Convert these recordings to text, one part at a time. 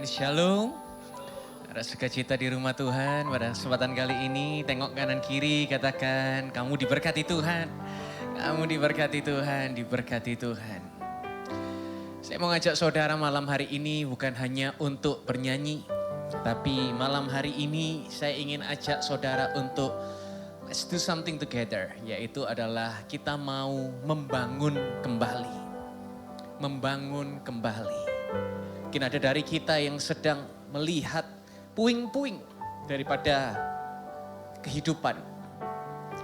Shalom. Ada sukacita di rumah Tuhan. Pada kesempatan kali ini tengok kanan kiri, katakan kamu diberkati Tuhan. Kamu diberkati Tuhan, diberkati Tuhan. Saya mau ngajak saudara malam hari ini bukan hanya untuk bernyanyi, tapi malam hari ini saya ingin ajak saudara untuk let's do something together, yaitu adalah kita mau membangun kembali. Membangun kembali. Mungkin ada dari kita yang sedang melihat puing-puing daripada kehidupan.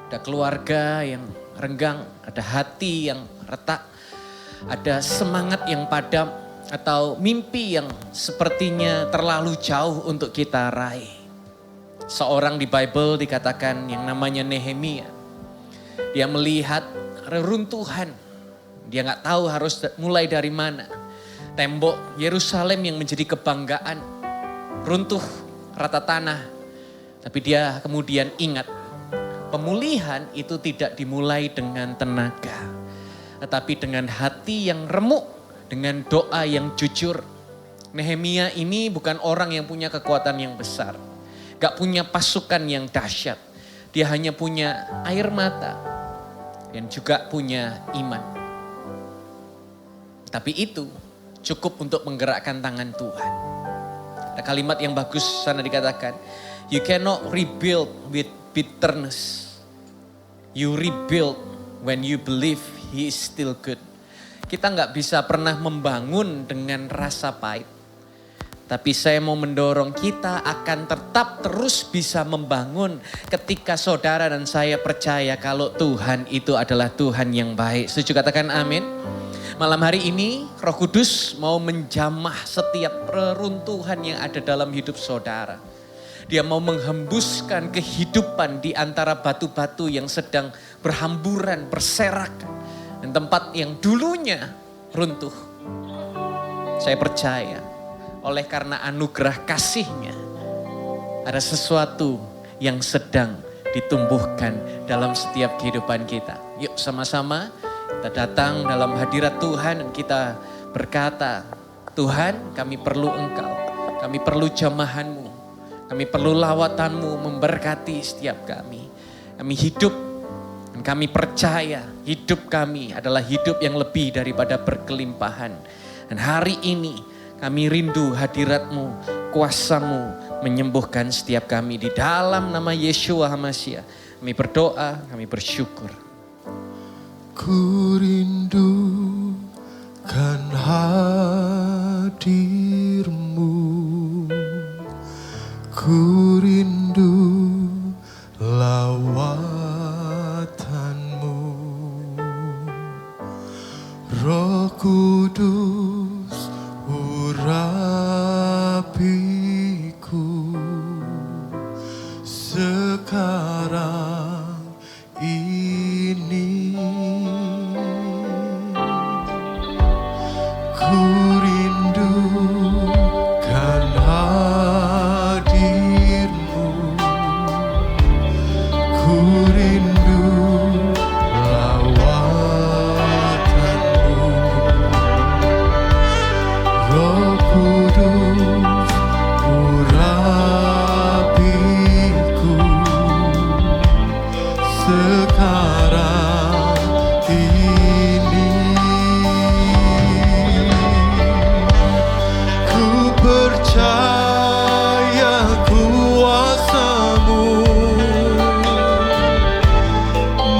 Ada keluarga yang renggang, ada hati yang retak, ada semangat yang padam, atau mimpi yang sepertinya terlalu jauh untuk kita raih. Seorang di Bible dikatakan yang namanya Nehemia. Dia melihat reruntuhan, dia gak tahu harus mulai dari mana. Tembok Yerusalem yang menjadi kebanggaan, runtuh rata tanah. Tapi dia kemudian ingat, pemulihan itu tidak dimulai dengan tenaga, tetapi dengan hati yang remuk, dengan doa yang jujur. Nehemia ini bukan orang yang punya kekuatan yang besar, gak punya pasukan yang dahsyat. Dia hanya punya air mata dan juga punya iman. Tapi itu cukup untuk menggerakkan tangan Tuhan. Ada kalimat yang bagus sana dikatakan, you cannot rebuild with bitterness. You rebuild when you believe He is still good. Kita gak bisa pernah membangun dengan rasa pahit. Tapi saya mau mendorong kita akan tetap terus bisa membangun ketika saudara dan saya percaya kalau Tuhan itu adalah Tuhan yang baik. Setuju katakan amin. Malam hari ini Roh Kudus mau menjamah setiap reruntuhan yang ada dalam hidup saudara. Dia mau menghembuskan kehidupan di antara batu-batu yang sedang berhamburan, berserakan. Dan tempat yang dulunya runtuh. Saya percaya oleh karena anugerah kasih-Nya ada sesuatu yang sedang ditumbuhkan dalam setiap kehidupan kita. Yuk sama-sama kita datang dalam hadirat Tuhan dan kita berkata, Tuhan kami perlu Engkau, kami perlu jamahan-Mu, kami perlu lawatan-Mu memberkati setiap kami. Kami hidup dan kami percaya hidup kami adalah hidup yang lebih daripada berkelimpahan. Dan hari ini kami rindu hadirat-Mu, kuasa-Mu menyembuhkan setiap kami. Di dalam nama Yeshua HaMashiach kami berdoa, kami bersyukur. Ku rindukan hadir-Mu, ku rindu lawatan-Mu, Roh Kudus urapiku sekarang ini. Ku rindukan hadir-Mu, ku rindu lawatan-Mu, Roh Kudus urapiku sekarang ini. Ku percaya kuasa-Mu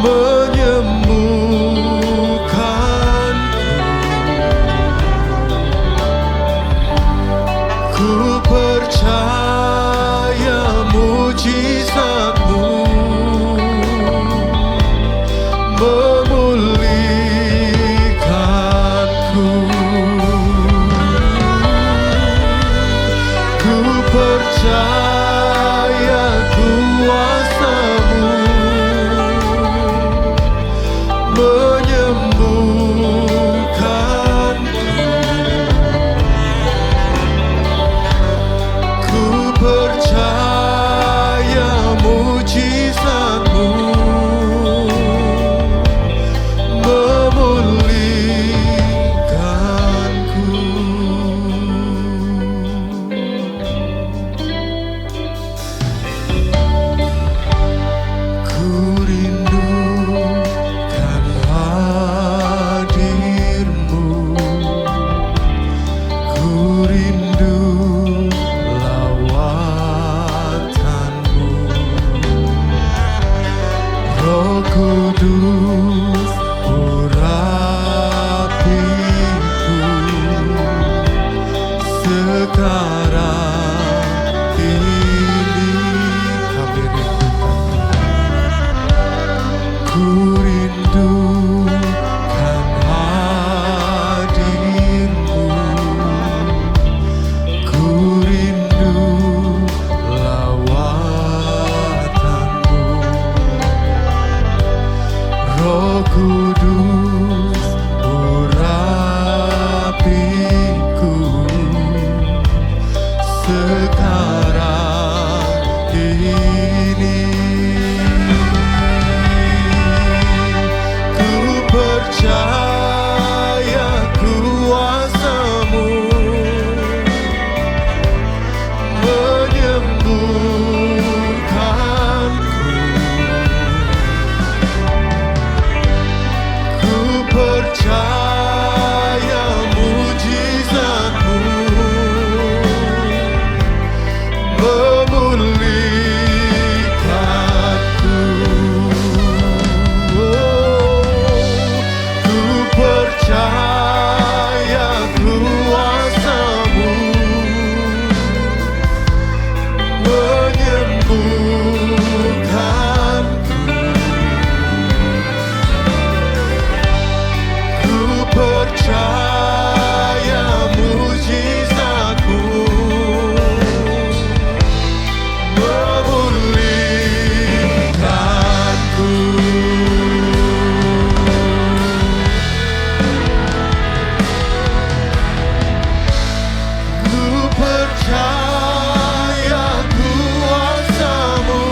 menyembuhkanku. Ku percaya mujizat-Mu memulihkanku. Ku percaya kuasa-Mu menyembuhkanku. Ku percaya mujizat-Mu memulihkanku. sekarang ini kami rindukan, ku rindukan hadirmu, ku rindu lawatanmu, Roh Kudus urapiku sekarang ini. Ku percaya kuasa-Mu menyembuhkanku. Ku percaya mujizat-Mu memulihkanku. Ku percaya kuasa-Mu menyembuhkanku. Ku percaya mujizat-Mu memulihkanku. Ku percaya kuasa-Mu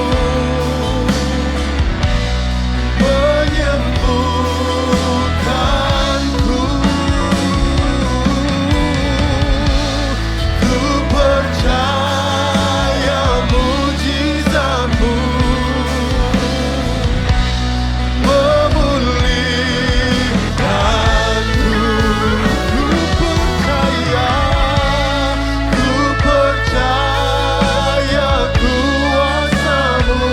menyembuhkanku. Ku percaya mujizat-Mu memulihkanku. Ku percaya kuasa-Mu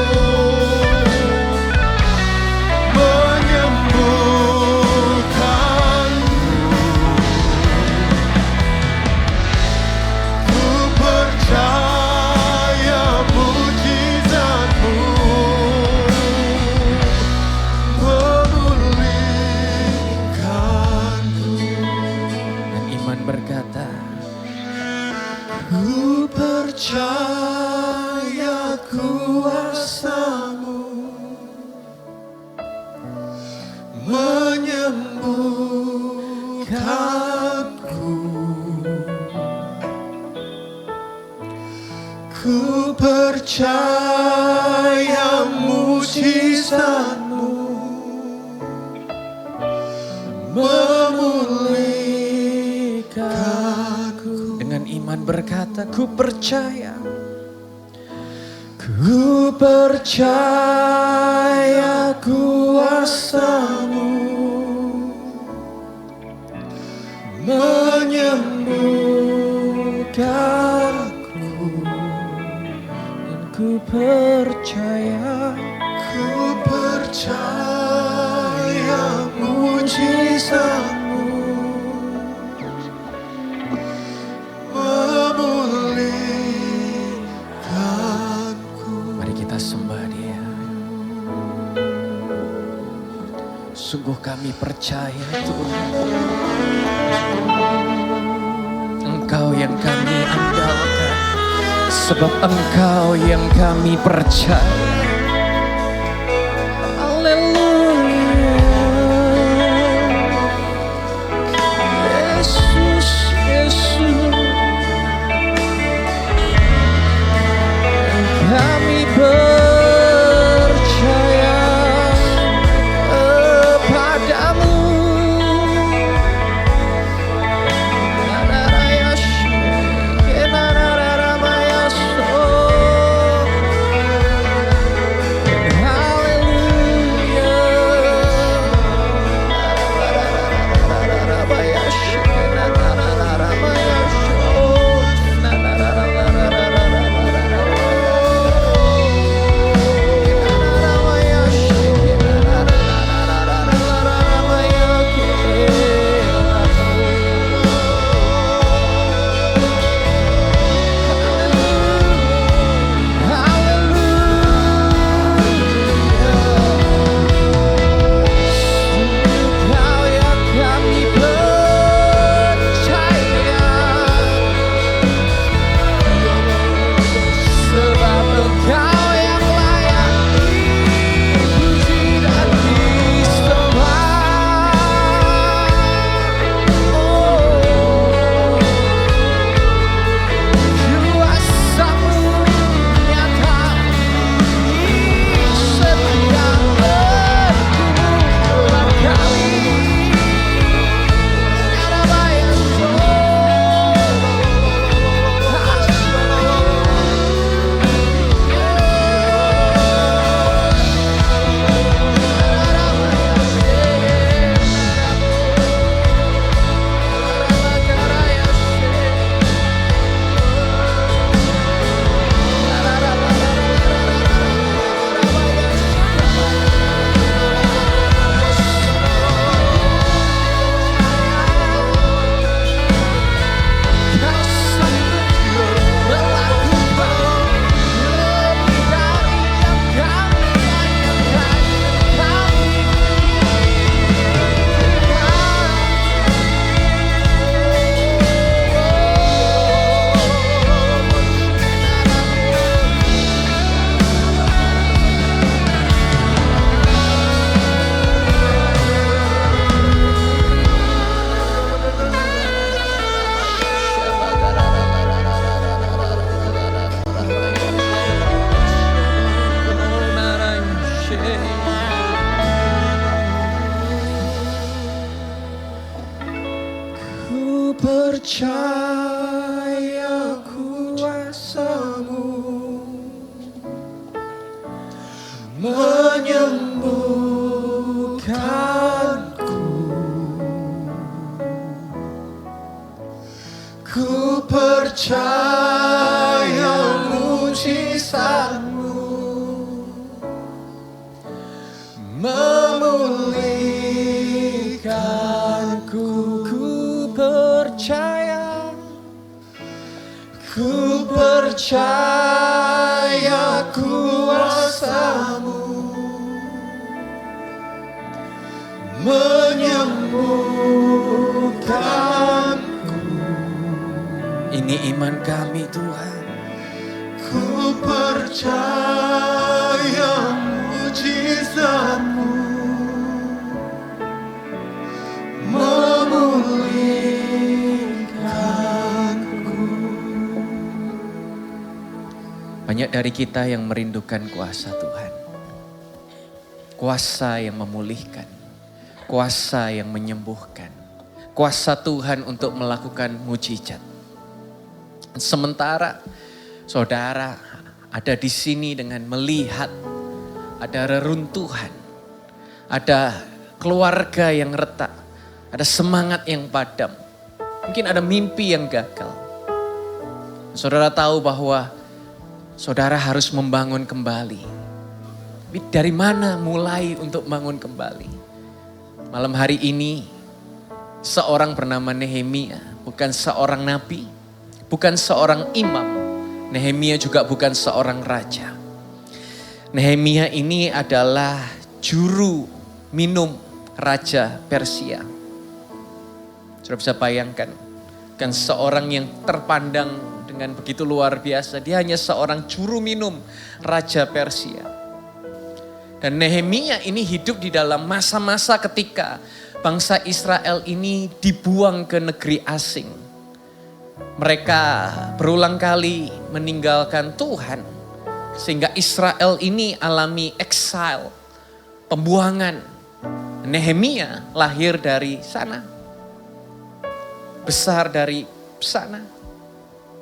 menyembuhkanku. Ku percaya mujizat-Mu memulihkanku. Dan iman berkata, Ku percaya kuasa-Mu menyembuhkanku. Ku percaya mujizat-Mu memulihkanku. dengan iman berkata, ku percaya. Ku percaya kuasa-Mu menyembuhkanku. Dan ku percaya. Ku percaya mujizat-Mu memulihkanku. Mari kita sembah Dia. Sungguh kami percaya Tuhan, Engkau yang kami andalkan, sebab Engkau yang kami percaya. Haleluya. Yesus, Yesus, kami percaya kepadamu. percaya mujizatmu memulihkanku. Ku percaya, Ku percaya kuasa-Mu menyembuhkanku. ini iman kami Tuhan. Ku percaya mujizat-Mu memulihkanku. Banyak dari kita yang merindukan kuasa Tuhan. Kuasa yang memulihkan. Kuasa yang menyembuhkan. Kuasa Tuhan untuk melakukan mujizat. Sementara saudara ada di sini dengan melihat ada reruntuhan. Ada keluarga yang retak. Ada semangat yang padam. Mungkin ada mimpi yang gagal. Saudara tahu bahwa saudara harus membangun kembali. Tapi dari mana mulai untuk bangun kembali? Malam hari ini seorang bernama Nehemia, bukan seorang nabi, bukan seorang imam. Nehemia juga bukan seorang raja. Nehemia ini adalah juru minum Raja Persia. Sudah bisa bayangkan, kan seorang yang terpandang dengan begitu luar biasa. Dia hanya seorang juru minum Raja Persia. Dan Nehemia ini hidup di dalam masa-masa ketika bangsa Israel ini dibuang ke negeri asing. Mereka berulang kali meninggalkan Tuhan. Sehingga Israel ini alami exile, pembuangan. Nehemia lahir dari sana. Besar dari sana.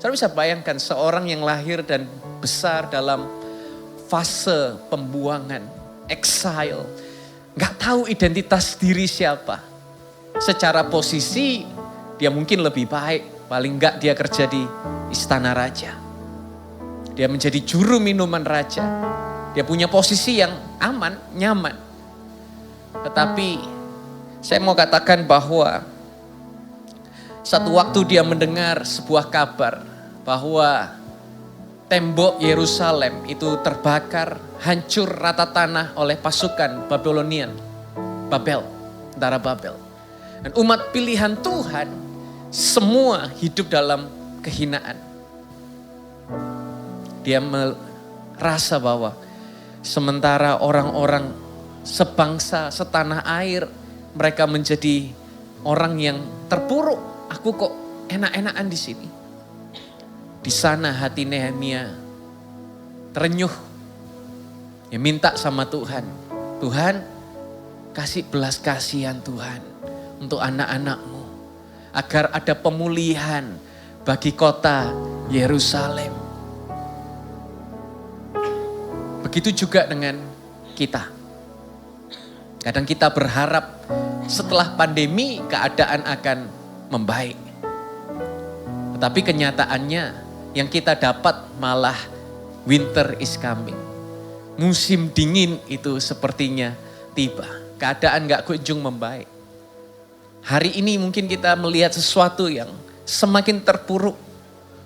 Saya bisa bayangkan seorang yang lahir dan besar dalam fase pembuangan, exile. Gak tahu identitas diri siapa. Secara posisi dia mungkin lebih baik. Paling gak dia kerja di istana raja. Dia menjadi juru minuman raja. Dia punya posisi yang aman, nyaman. Tetapi saya mau katakan bahwa satu waktu dia mendengar sebuah kabar bahwa tembok Yerusalem itu terbakar, hancur rata tanah oleh pasukan Babylonian, tentara Babel. Dan umat pilihan Tuhan semua hidup dalam kehinaan. Dia merasa bahwa sementara orang-orang sebangsa, setanah air, mereka menjadi orang yang terpuruk. Aku kok enak-enakan di sini. Di sana hati Nehemia terenyuh. Dia minta sama Tuhan. Tuhan, kasih belas kasihan Tuhan untuk anak-anak-Mu. Agar ada pemulihan bagi kota Yerusalem. Begitu juga dengan kita. Kadang kita berharap setelah pandemi keadaan akan membaik. Tetapi kenyataannya yang kita dapat malah winter is coming. Musim dingin itu sepertinya tiba. Keadaan gak kunjung membaik. Hari ini mungkin kita melihat sesuatu yang semakin terpuruk.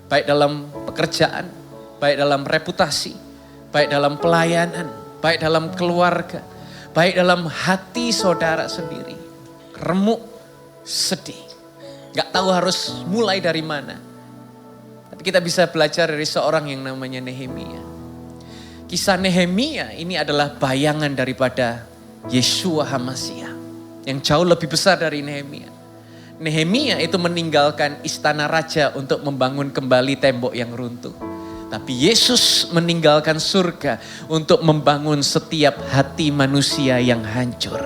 Baik dalam pekerjaan, baik dalam reputasi, baik dalam pelayanan, baik dalam keluarga, baik dalam hati saudara sendiri. Remuk, sedih. Gak tahu harus mulai dari mana. Tapi kita bisa belajar dari seorang yang namanya Nehemia. Kisah Nehemia ini adalah bayangan daripada Yeshua HaMashiach. Yang jauh lebih besar dari Nehemia. Nehemia itu meninggalkan istana raja untuk membangun kembali tembok yang runtuh. Tapi Yesus meninggalkan surga untuk membangun setiap hati manusia yang hancur.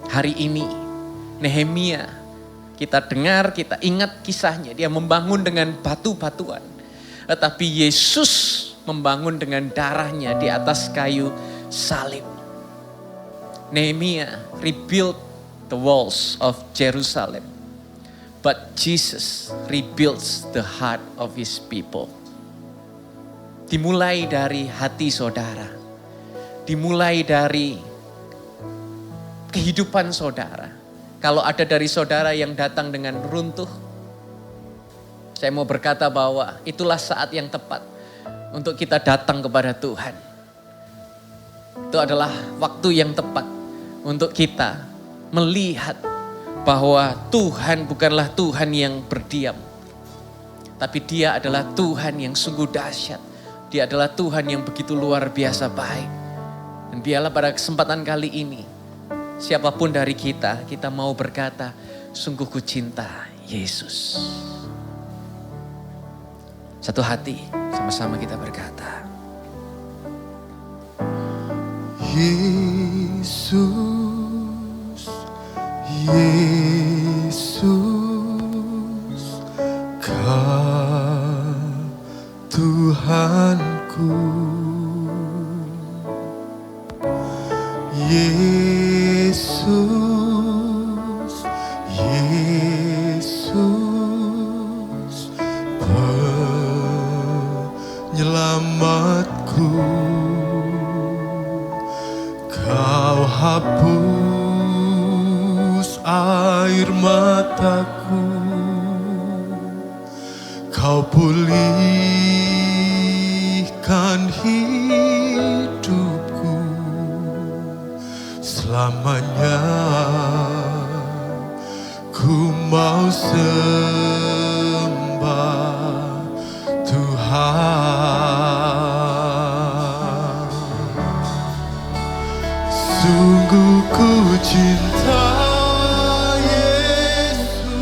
Hari ini Nehemia kita dengar, kita ingat kisahnya. Dia membangun dengan batu-batuan. Tetapi Yesus membangun dengan darahnya di atas kayu salib. Nehemia rebuilt the walls of Jerusalem. But Jesus rebuilds the heart of His people. Dimulai dari hati saudara. Dimulai dari kehidupan saudara. Kalau ada dari saudara yang datang dengan runtuh, saya mau berkata bahwa itulah saat yang tepat untuk kita datang kepada Tuhan. Itu adalah waktu yang tepat untuk kita melihat bahwa Tuhan bukanlah Tuhan yang berdiam. Tapi Dia adalah Tuhan yang sungguh dahsyat. Dia adalah Tuhan yang begitu luar biasa baik. Dan biarlah pada kesempatan kali ini, siapapun dari kita mau berkata, sungguh ku cinta Yesus. Satu hati, sama-sama kita berkata, Yesus, Yesus, Kau Tuhanku. Yesus, Yesus, penyelamatku. Kau hapus air mataku, Kau pulihkan hidupku. Selamanya ku mau sembah Tuhan. Sungguh ku cinta Yesus,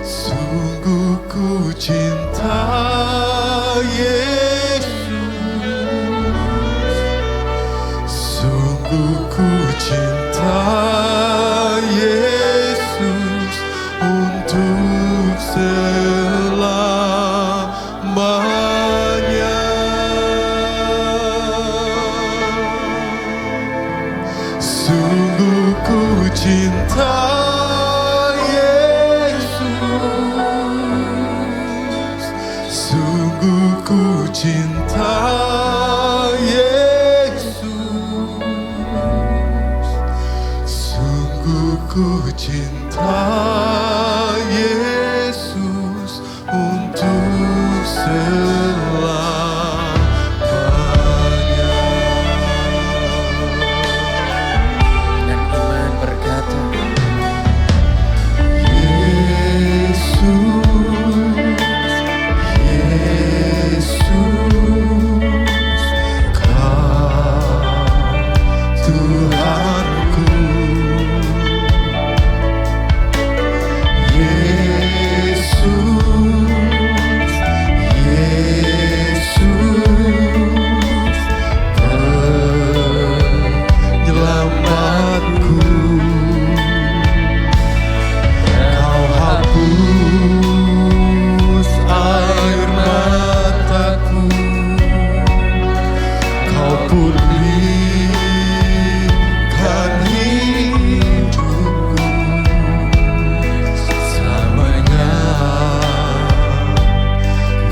sungguh ku cinta Yesus, sungguh ku cinta Yesus untuk selamanya. Sungguh ku cinta Yesus, sungguh ku cinta Yesus, sungguh ku cinta Yesus untuk selamanya. dan iman berkata, Yesus, Yesus, Kau Tuhanku. Yesus, Yesus, penyelamatku. Kau hapus air mataku, Kau pulihkan hidupku. Selamanya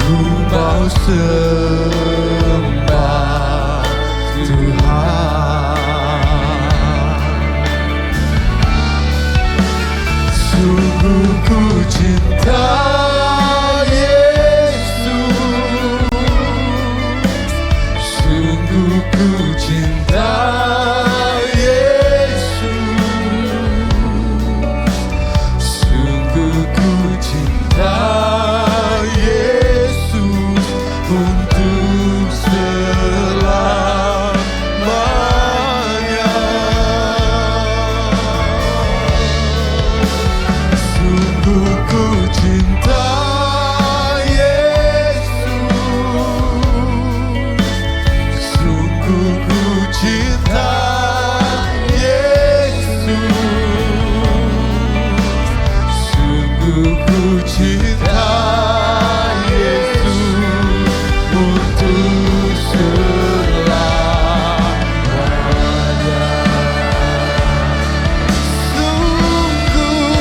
ku mau sembah Tuhan. Sungguh ku cinta Yesus, sungguh ku cinta Yesus, sungguh ku cinta Yesus untuk selamanya. Sungguh ku cinta Yesus, sungguh ku cinta Yesus, sungguh ku cinta Yesus untuk selamanya. Sungguh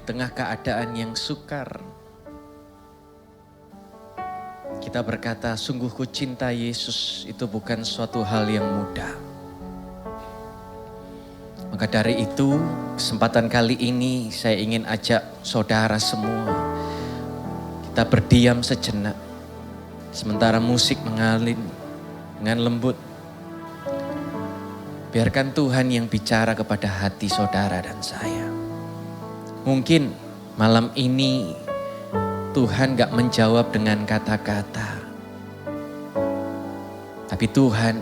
Di tengah keadaan yang sukar, kita berkata, sungguh ku cinta Yesus, itu bukan suatu hal yang mudah. Maka dari itu, kesempatan kali ini saya ingin ajak saudara semua, kita berdiam sejenak. Sementara musik mengalir dengan lembut. Biarkan Tuhan yang bicara kepada hati saudara dan saya. Mungkin malam ini Tuhan gak menjawab dengan kata-kata. Tapi Tuhan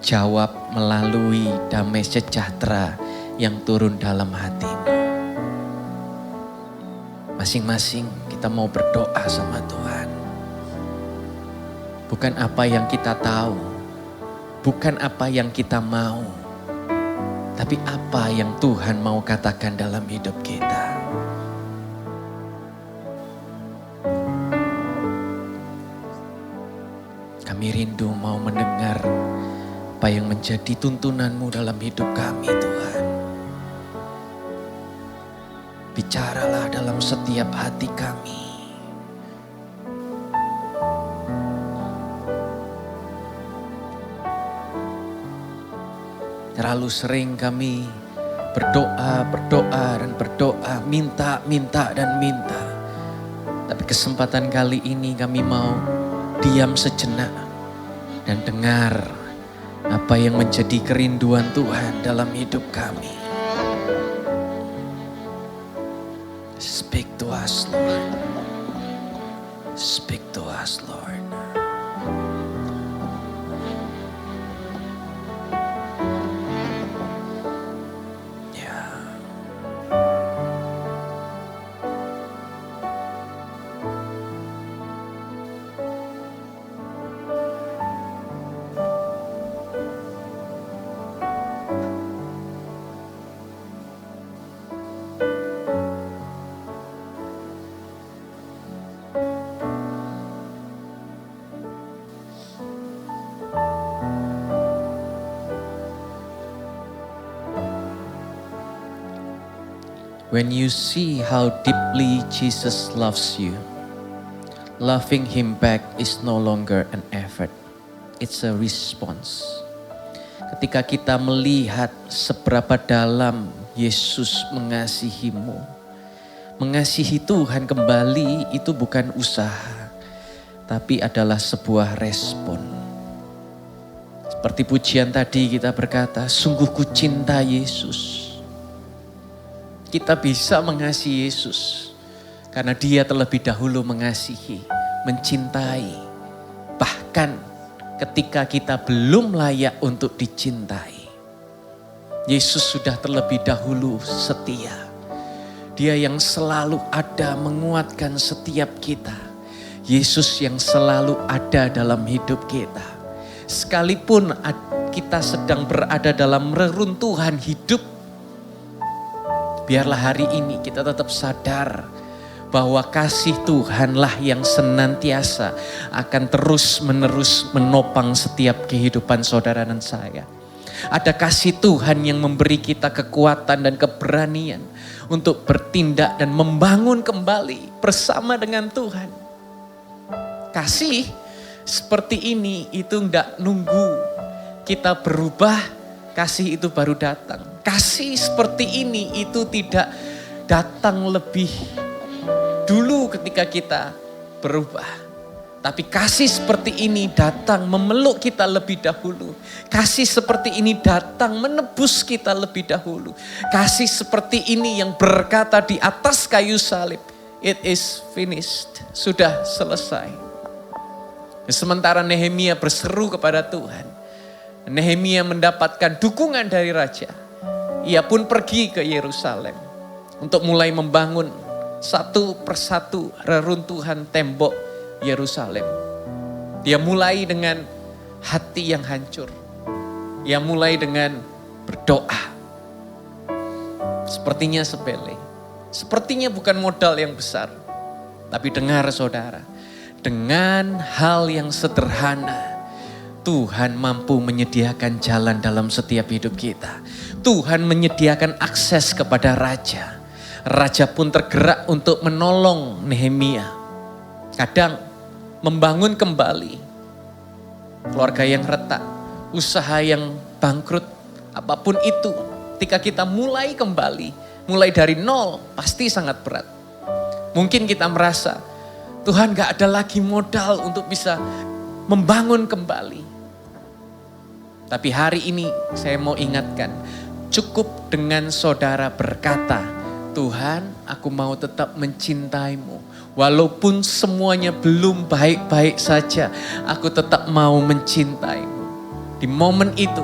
jawab melalui damai sejahtera yang turun dalam hatimu. Masing-masing kita mau berdoa sama Tuhan. Bukan apa yang kita tahu, bukan apa yang kita mau, tapi apa yang Tuhan mau katakan dalam hidup kita. Kami rindu mau mendengar apa yang menjadi tuntunanmu dalam hidup kami, Tuhan. Bicaralah dalam setiap hati kami. Terlalu sering kami berdoa, minta, dan minta. Tapi kesempatan kali ini kami mau diam sejenak dan dengar apa yang menjadi kerinduan Tuhan dalam hidup kami. Speak to us, Lord. Speak to us, Lord. When you see how deeply Jesus loves you, loving Him back is no longer an effort. It's a response. Ketika kita melihat seberapa dalam Yesus mengasihimu, mengasihi Tuhan kembali itu bukan usaha, tapi adalah sebuah respon. Seperti pujian tadi kita berkata, sungguh ku cinta Yesus. Kita bisa mengasihi Yesus karena Dia terlebih dahulu mengasihi, mencintai. Bahkan ketika kita belum layak untuk dicintai, Yesus sudah terlebih dahulu setia. Dia yang selalu ada menguatkan setiap kita. Yesus yang selalu ada dalam hidup kita. Sekalipun kita sedang berada dalam reruntuhan hidup, biarlah hari ini kita tetap sadar bahwa kasih Tuhanlah yang senantiasa akan terus-menerus menopang setiap kehidupan saudara dan saya. Ada kasih Tuhan yang memberi kita kekuatan dan keberanian untuk bertindak dan membangun kembali bersama dengan Tuhan. Kasih seperti ini itu enggak nunggu kita berubah, kasih itu baru datang. Kasih seperti ini itu tidak datang lebih dulu ketika kita berubah. Tapi kasih seperti ini datang memeluk kita lebih dahulu. Kasih seperti ini datang menebus kita lebih dahulu. Kasih seperti ini yang berkata di atas kayu salib, it is finished, sudah selesai. Sementara Nehemia berseru kepada Tuhan, Nehemia mendapatkan dukungan dari raja. Ia pun pergi ke Yerusalem untuk mulai membangun satu persatu reruntuhan tembok Yerusalem. Dia mulai dengan hati yang hancur. Ia mulai dengan berdoa. Sepertinya sepele. Sepertinya bukan modal yang besar. Tapi dengar saudara, dengan hal yang sederhana, Tuhan mampu menyediakan jalan dalam setiap hidup kita. Tuhan menyediakan akses kepada raja. Raja pun tergerak untuk menolong Nehemia. Kadang membangun kembali keluarga yang retak, usaha yang bangkrut, apapun itu. Ketika kita mulai kembali, mulai dari nol, pasti sangat berat. Mungkin kita merasa, Tuhan gak ada lagi modal untuk bisa membangun kembali. Tapi hari ini saya mau ingatkan, cukup dengan saudara berkata, Tuhan, aku mau tetap mencintaimu. Walaupun semuanya belum baik-baik saja, aku tetap mau mencintaimu. Di momen itu,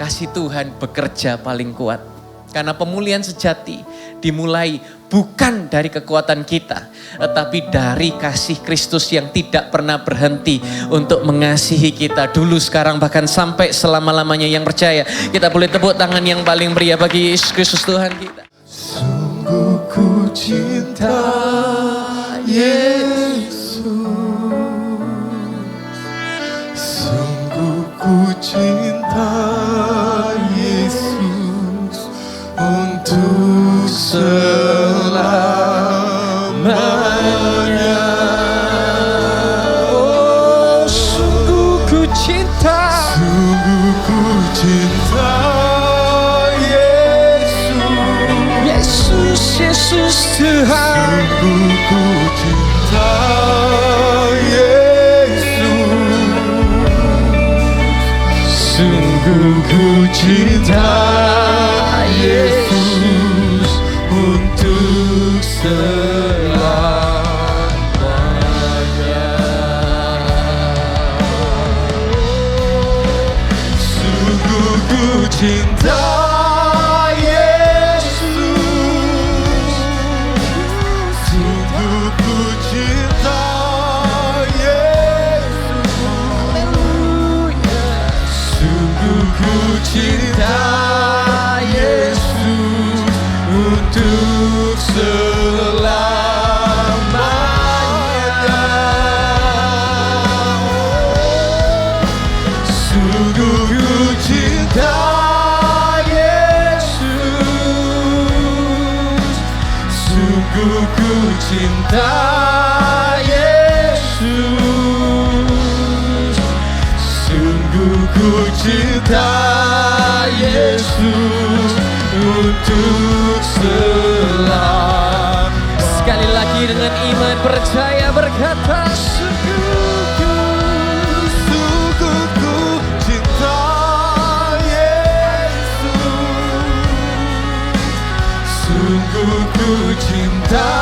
kasih Tuhan bekerja paling kuat. Karena pemulihan sejati dimulai bukan dari kekuatan kita, tetapi dari kasih Kristus yang tidak pernah berhenti untuk mengasihi kita dulu, sekarang, bahkan sampai selama-lamanya. Yang percaya, kita boleh tepuk tangan yang paling meriah bagi Yesus Kristus Tuhan kita. Sungguh ku cinta Yesus, sungguh ku cinta Yesus untuk selamanya. Oh, sungguh ku cinta, Sungguh ku cinta Yesus Tuhan. Sungguh ku cinta Yesus, sungguh ku cinta Yesus untuk selamanya. Sungguh ku cinta cinta Yesus untuk selamanya. Sungguh ku cinta Yesus, sungguh ku cinta Yesus, sungguh ku cinta Yesus untuk selamanya. Sekali lagi dengan iman percaya berkata, Sungguh ku cinta Yesus, sungguh ku cinta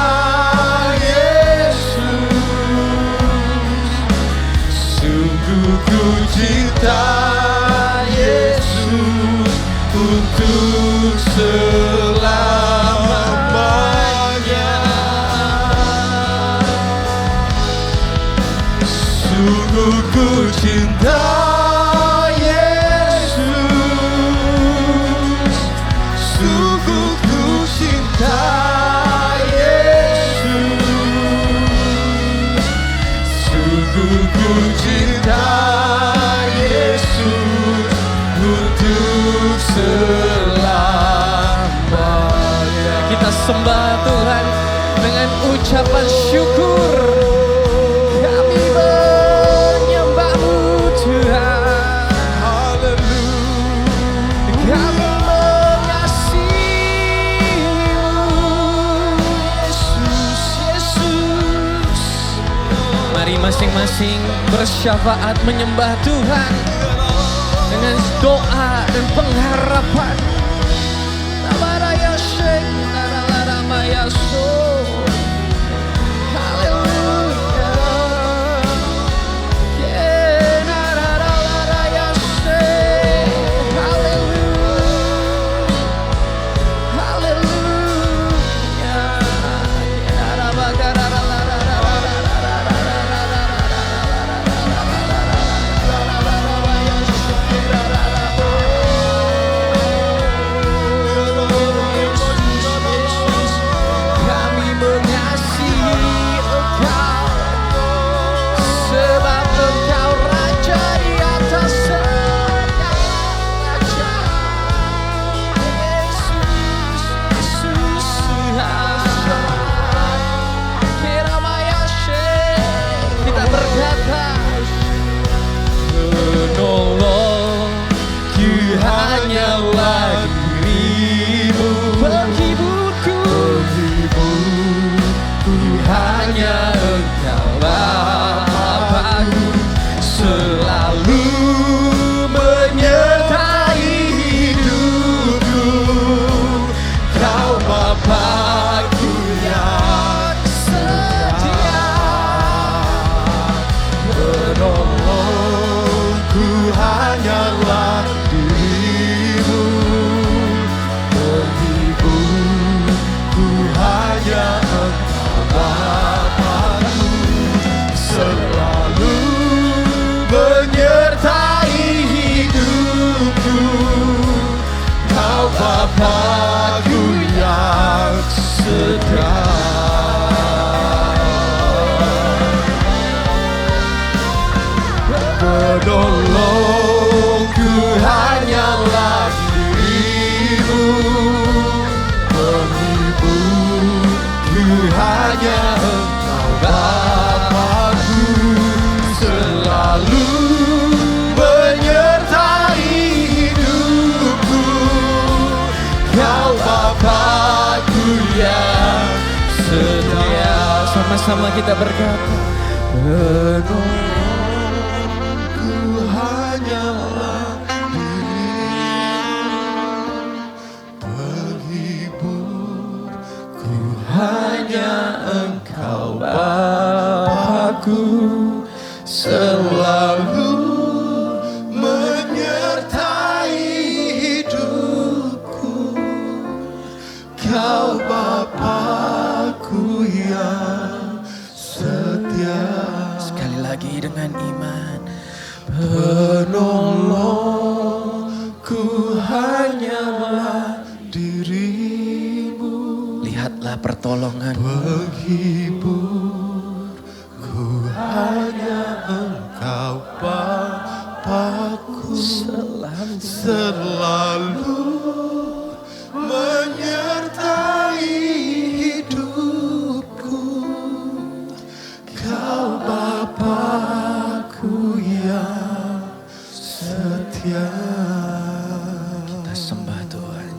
Yesus, sungguh ku cinta Yesus untuk selamanya. Sungguh ku cinta Yesus, sungguh ku cinta Yesus, sungguh ku cinta Yesus untuk selamanya. kita sembah Tuhan dengan ucapan syukur. Kami menyembah-Mu Tuhan. Haleluya. Kami mengasihi-Mu Yesus, Yesus. Mari masing-masing bersyafaat menyembah Tuhan dengan doa dan pengharapan. Kami hanya Engkau Bapa-Ku, selalu menyertai hidupku. Kau Bapa-Ku yang setia, penolongku hanyalah dirimu, penghiburku hanya Engkau Bapa-Ku, selalu menyertai hidupku. Kau Bapa-Ku yang setia. Penolongku hanyalah dirimu, penghiburku hanya Engkau Bapa-Ku, selalu menyertai hidupku. Kau Bapa-Ku yang setia. Sama-sama kita berkata, Penolongku hanyalah dirimu, penghiburku hanya Engkau Bapa-Ku, selalu menyertai hidupku. Kau Bapa-Ku yang setia. sekali lagi dengan iman. Penolongku hanyalah dirimu, Lihatlah pertolongan. penghiburku hanya Engkau Bapa-Ku, selalu menyertai hidupku. Kau Bapa-Ku yang setia. Kita sembah Tuhan.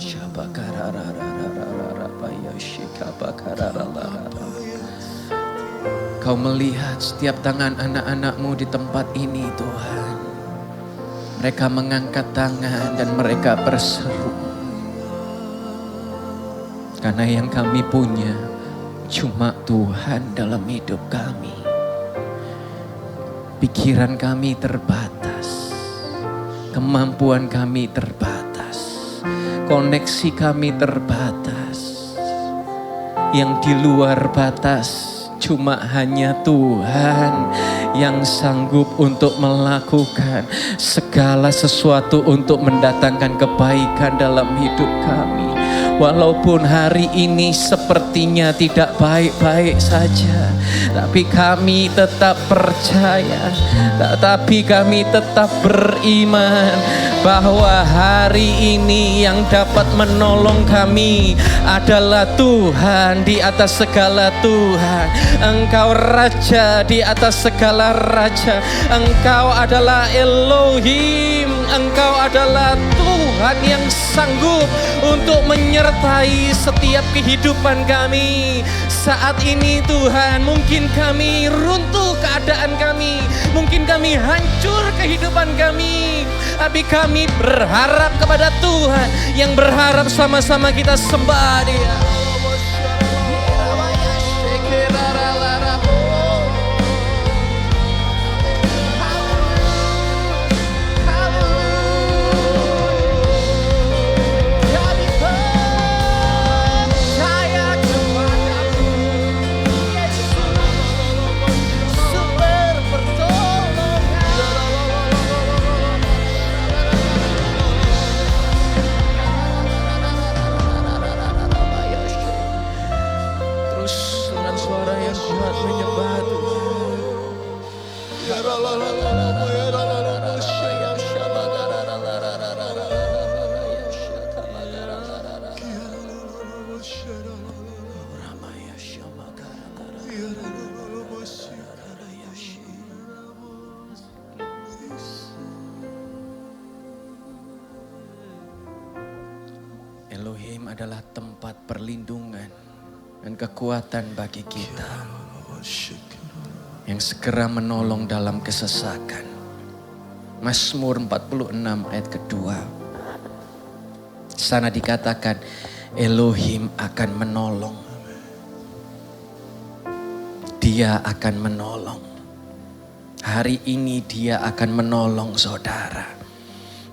Kau melihat setiap tangan anak-anak-Mu di tempat ini Tuhan. Mereka mengangkat tangan dan mereka berseru. Karena yang kami punya cuma Tuhan dalam hidup kami. Pikiran kami terbatas. Kemampuan kami terbatas. Koneksi kami terbatas. Yang di luar batas cuma hanya Tuhan yang sanggup untuk melakukan segala sesuatu untuk mendatangkan kebaikan dalam hidup kami. Walaupun hari ini sepertinya tidak baik-baik saja, tapi kami tetap percaya, tetapi kami tetap beriman bahwa hari ini yang dapat menolong kami adalah Tuhan di atas segala Tuhan. Engkau Raja di atas segala Raja. Engkau adalah Elohim. Engkau adalah Tuhan yang sanggup untuk menyertai setiap kehidupan kami. Saat ini Tuhan, mungkin kami runtuh keadaan kami, mungkin kami hancur kehidupan kami, tapi kami berharap kepada Tuhan yang berharap sama-sama kita sembah Dia. Elohim adalah tempat perlindungan dan kekuatan bagi kita. yang segera menolong dalam kesesakan. Mazmur 46 ayat kedua. Di sana dikatakan Elohim akan menolong. Dia akan menolong. Hari ini dia akan menolong saudara.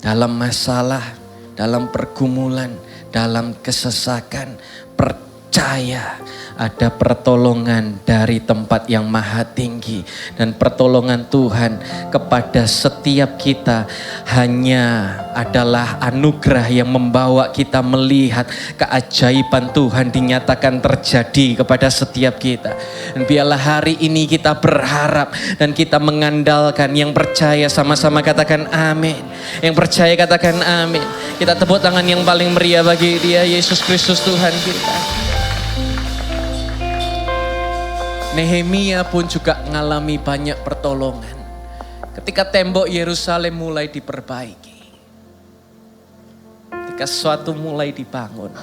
Dalam masalah, dalam pergumulan, dalam kesesakan, percaya ada pertolongan dari tempat yang maha tinggi. Dan pertolongan Tuhan kepada setiap kita hanya adalah anugerah yang membawa kita melihat keajaiban Tuhan dinyatakan terjadi kepada setiap kita. Dan biarlah hari ini kita berharap dan kita mengandalkan. Yang percaya sama-sama katakan amin. Yang percaya katakan amin. Kita tepuk tangan yang paling meriah bagi Dia, Yesus Kristus Tuhan kita. Nehemia pun juga mengalami banyak pertolongan. Ketika tembok Yerusalem mulai diperbaiki. Ketika sesuatu mulai dibangun.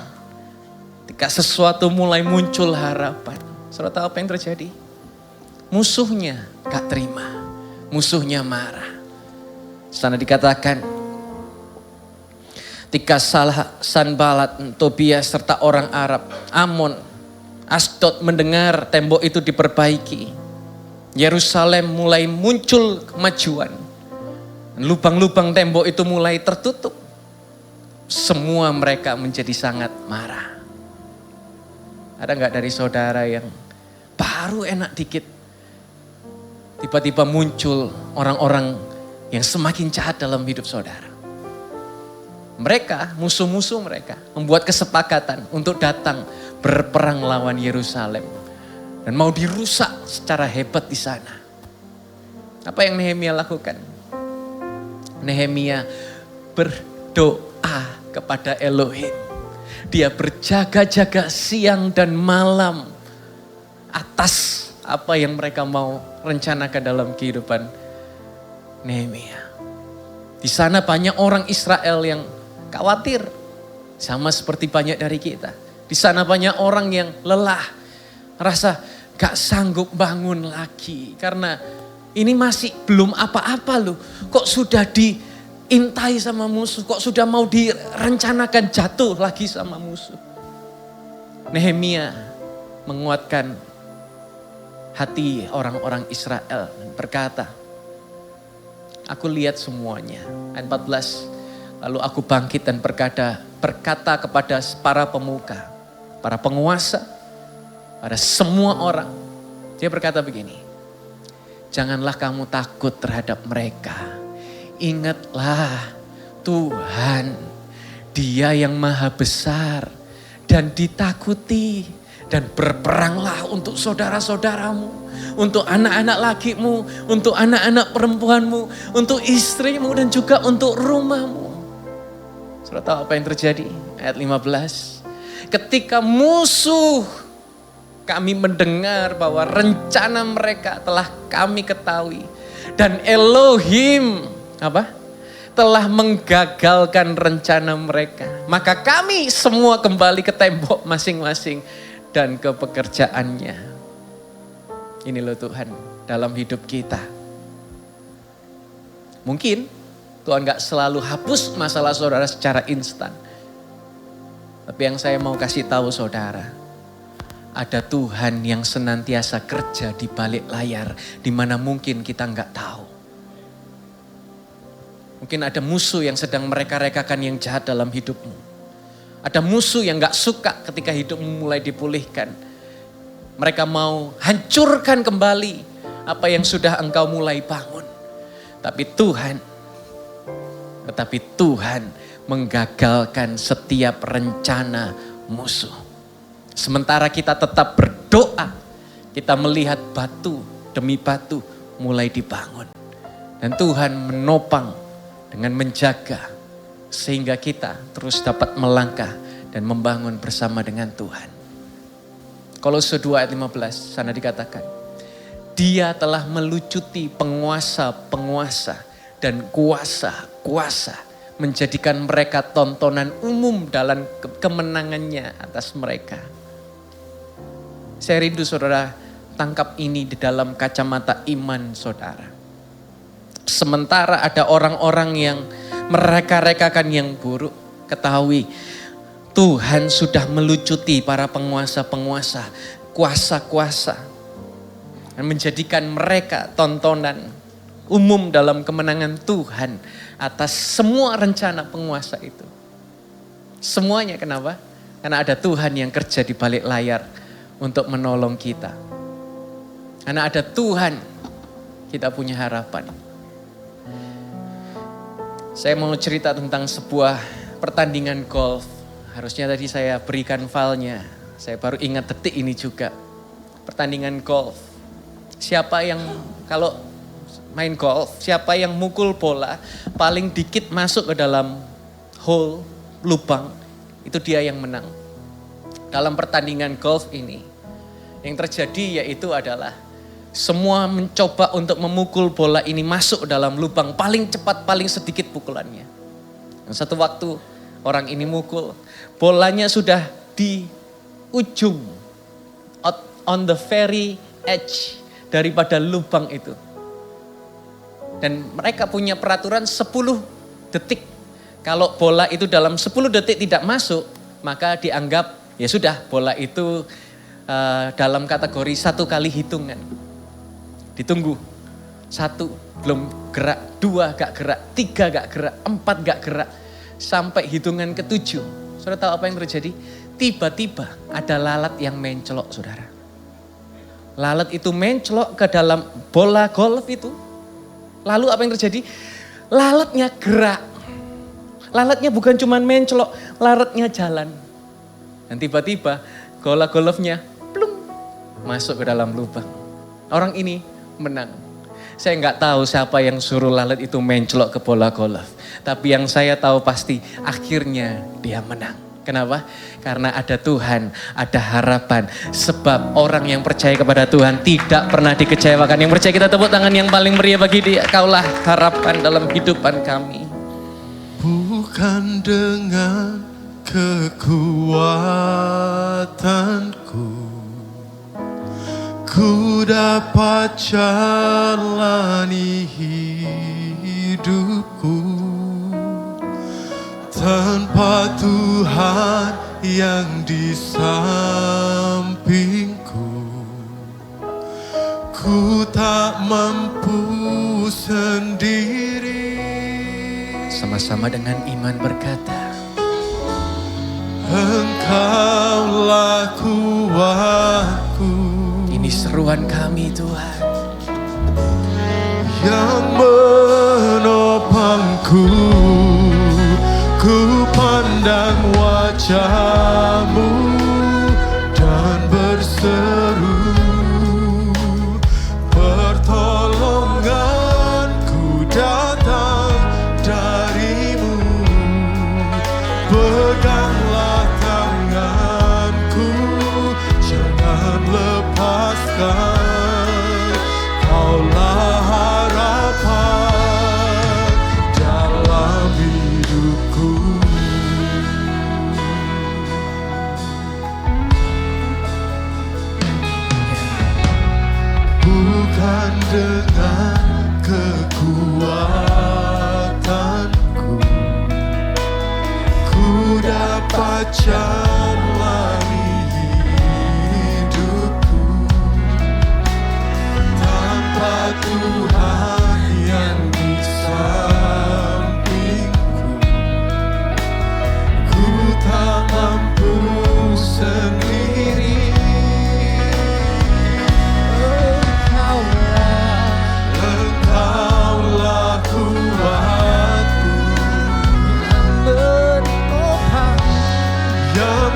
Ketika sesuatu mulai muncul harapan. Saudara tahu apa yang terjadi? Musuhnya gak terima. Musuhnya marah. Sana dikatakan, ketika Sanbalat, Tobias serta orang Arab, Amon, Asdod mendengar tembok itu diperbaiki. Yerusalem mulai muncul kemajuan. Lubang-lubang tembok itu mulai tertutup. Semua mereka menjadi sangat marah. Ada gak dari saudara yang baru enak dikit, tiba-tiba muncul orang-orang yang semakin jahat dalam hidup saudara? Mereka, musuh-musuh mereka, membuat kesepakatan untuk datang berperang lawan Yerusalem. Dan mau dirusak secara hebat di sana. Apa yang Nehemia lakukan? Nehemia berdoa kepada Elohim. Dia berjaga-jaga siang dan malam atas apa yang mereka mau rencanakan dalam kehidupan Nehemia. Di sana banyak orang Israel yang khawatir, sama seperti banyak dari kita. Di sana banyak orang yang lelah, rasa gak sanggup bangun lagi. Karena ini masih belum apa-apa loh. Kok sudah diintai sama musuh, kok sudah mau direncanakan jatuh lagi sama musuh. Nehemia menguatkan hati orang-orang Israel dan berkata, aku lihat semuanya. Ayat 14, lalu aku bangkit dan berkata kepada para pemuka, para penguasa, pada semua orang. Dia berkata begini, janganlah kamu takut terhadap mereka. Ingatlah Tuhan, Dia yang maha besar dan ditakuti. Dan berperanglah untuk saudara-saudaramu, untuk anak-anak lakimu, untuk anak-anak perempuanmu, untuk istrimu dan juga untuk rumahmu. Saudara tahu apa yang terjadi? Ayat 15. Ketika musuh kami mendengar bahwa rencana mereka telah kami ketahui. Dan Elohim telah menggagalkan rencana mereka. Maka kami semua kembali ke tembok masing-masing dan ke pekerjaannya. Ini loh Tuhan dalam hidup kita. Mungkin Tuhan gak selalu hapus masalah saudara secara instan. Tapi yang saya mau kasih tahu saudara, ada Tuhan yang senantiasa kerja di balik layar, di mana mungkin kita nggak tahu. Mungkin ada musuh yang sedang mereka-rekakan yang jahat dalam hidupmu. Ada musuh yang nggak suka ketika hidupmu mulai dipulihkan. Mereka mau hancurkan kembali apa yang sudah engkau mulai bangun. Tetapi Tuhan menggagalkan setiap rencana musuh. Sementara kita tetap berdoa, kita melihat batu demi batu mulai dibangun. Dan Tuhan menopang dengan menjaga sehingga kita terus dapat melangkah dan membangun bersama dengan Tuhan. Kolose 2 ayat 15 sana dikatakan, Dia telah melucuti penguasa-penguasa dan kuasa-kuasa, menjadikan mereka tontonan umum dalam kemenangannya atas mereka. Saya rindu saudara tangkap ini di dalam kacamata iman saudara. Sementara ada orang-orang yang mereka-rekakan yang buruk, ketahui Tuhan sudah melucuti para penguasa-penguasa, kuasa-kuasa, dan menjadikan mereka tontonan umum dalam kemenangan Tuhan atas semua rencana penguasa itu. Semuanya kenapa? Karena ada Tuhan yang kerja di balik layar untuk menolong kita. Karena ada Tuhan, kita punya harapan. Saya mau cerita tentang sebuah pertandingan golf. Harusnya tadi saya berikan filenya. Saya baru ingat detik ini juga. Pertandingan golf. Siapa yang kalau main golf, siapa yang mukul bola paling dikit masuk ke dalam hole, lubang, itu dia yang menang. Dalam pertandingan golf ini, yang terjadi yaitu adalah semua mencoba untuk memukul bola ini masuk dalam lubang paling cepat, paling sedikit pukulannya. Satu waktu orang ini mukul, bolanya sudah di ujung, on the very edge daripada lubang itu. Dan mereka punya peraturan 10 detik. Kalau bola itu dalam 10 detik tidak masuk, maka dianggap ya sudah bola itu dalam kategori 1 kali hitungan. Ditunggu. 1 belum gerak, 2 gak gerak, 3 gak gerak, 4 gak gerak. Sampai hitungan ke-7. Saudara tahu apa yang terjadi? Tiba-tiba ada lalat yang mencelok, saudara. Lalat itu mencelok ke dalam bola golf itu. Lalu apa yang terjadi? Lalatnya gerak. Lalatnya bukan cuma mencelok, lalatnya jalan. Dan tiba-tiba bola golfnya plung masuk ke dalam lubang. Orang ini menang. Saya nggak tahu siapa yang suruh lalat itu mencelok ke bola golf. Tapi yang saya tahu pasti akhirnya dia menang. Kenapa? Karena ada Tuhan, ada harapan. Sebab orang yang percaya kepada Tuhan tidak pernah dikecewakan. Yang percaya kita tepuk tangan yang paling meriah bagi dia. Kaulah harapan dalam kehidupan kami. Bukan dengan kekuatanku ku dapat jalani hidupku tanpa Tuhan yang di sampingku. Ku tak mampu sendiri. Sama-sama dengan iman berkata, Engkaulah kuatku. ini seruan kami Tuhan. Yang menopangku, ku pandang wajah-Mu dan berseru, pertolonganku datang dari-Mu. Peganglah tanganku, jangan lepaskan. Kaulah harapan dalam hidupku. Bukan dengan kekuatanku ku dapat jalani hidupku tanpa Tuhan yang di sampingku. Ku tak mampu sendiri. Engkaulah kuatku yang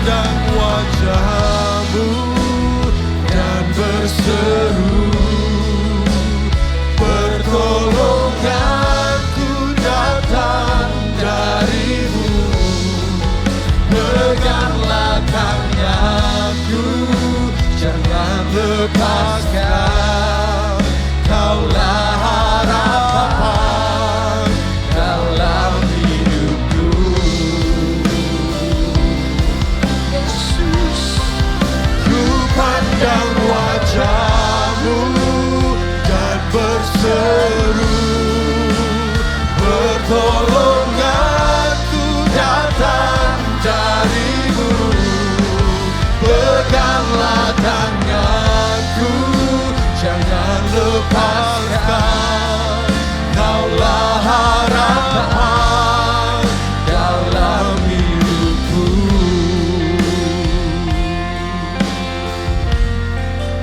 pandang wajah-Mu dan berseru, pertolonganku datang dari-Mu. Peganglah tanganku, jangan lepaskan. Kaulah harapan dalam hidupku. Yesus, ku pandang wajah-Mu dan berseru, pertolonganku datang dari-Mu. Peganglah tanganku, jangan lepaskan. Kaulah harapan dalam hidupku.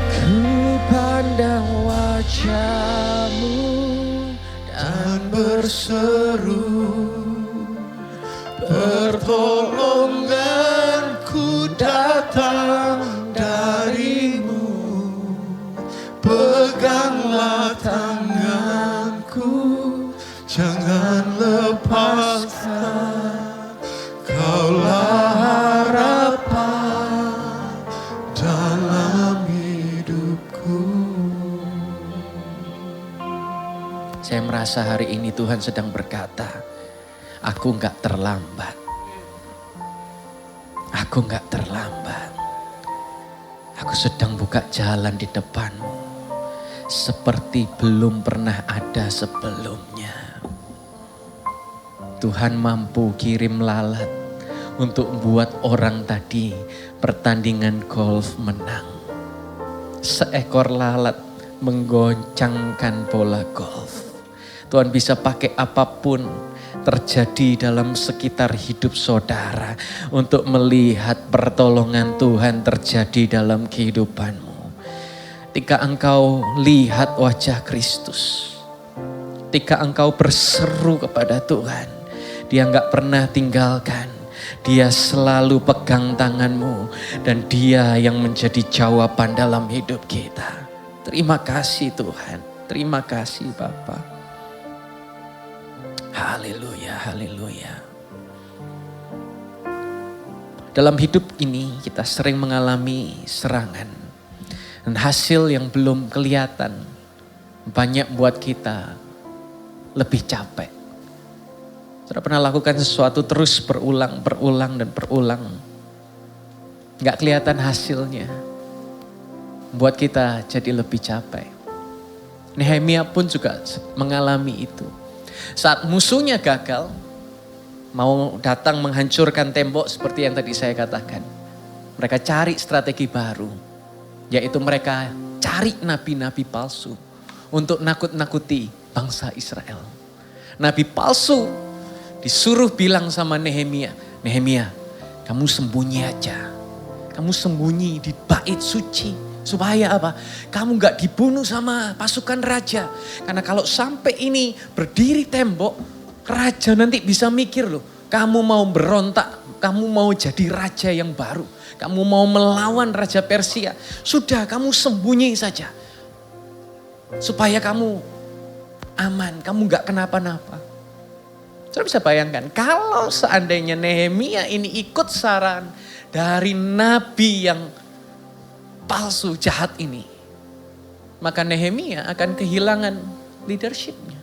Ku pandang wajah-Mu Dan berseru, pertolonganku datang dari-Mu. Peganglah tanganku, jangan lepaskan. Kaulah harapan dalam hidupku. Saya merasa hari ini Tuhan sedang berkata, aku enggak terlambat. Aku enggak terlambat. Aku sedang buka jalan di depanmu. Seperti belum pernah ada sebelumnya. Tuhan mampu kirim lalat untuk membuat orang tadi pertandingan golf menang. Seekor lalat menggoncangkan bola golf. Tuhan bisa pakai apapun terjadi dalam sekitar hidup saudara untuk melihat pertolongan Tuhan terjadi dalam kehidupanmu. Ketika engkau lihat wajah Kristus, ketika engkau berseru kepada Tuhan, Dia enggak pernah tinggalkan. Dia selalu pegang tanganmu dan Dia yang menjadi jawaban dalam hidup kita. Terima kasih Tuhan, terima kasih Bapa. Haleluya, haleluya. Dalam hidup ini kita sering mengalami serangan. Dan hasil yang belum kelihatan banyak buat kita lebih capek. Sudah pernah lakukan sesuatu terus berulang dan berulang. Gak kelihatan hasilnya. Buat kita jadi lebih capek. Nehemia pun juga mengalami itu. Saat musuhnya gagal, mau datang menghancurkan tembok seperti yang tadi saya katakan. Mereka cari strategi baru, yaitu mereka cari nabi-nabi palsu untuk nakut-nakuti bangsa Israel. Nabi palsu disuruh bilang sama Nehemia, Nehemia, kamu sembunyi aja. Kamu sembunyi di bait suci. Supaya apa? Kamu gak dibunuh sama pasukan raja. Karena kalau sampai ini berdiri tembok, raja nanti bisa mikir loh. Kamu mau berontak, kamu mau jadi raja yang baru. Kamu mau melawan Raja Persia. Sudah kamu sembunyi saja. Supaya kamu aman, kamu gak kenapa-napa. Saudara bisa bayangkan, kalau seandainya Nehemia ini ikut saran dari nabi yang palsu jahat ini, maka Nehemia akan kehilangan leadershipnya.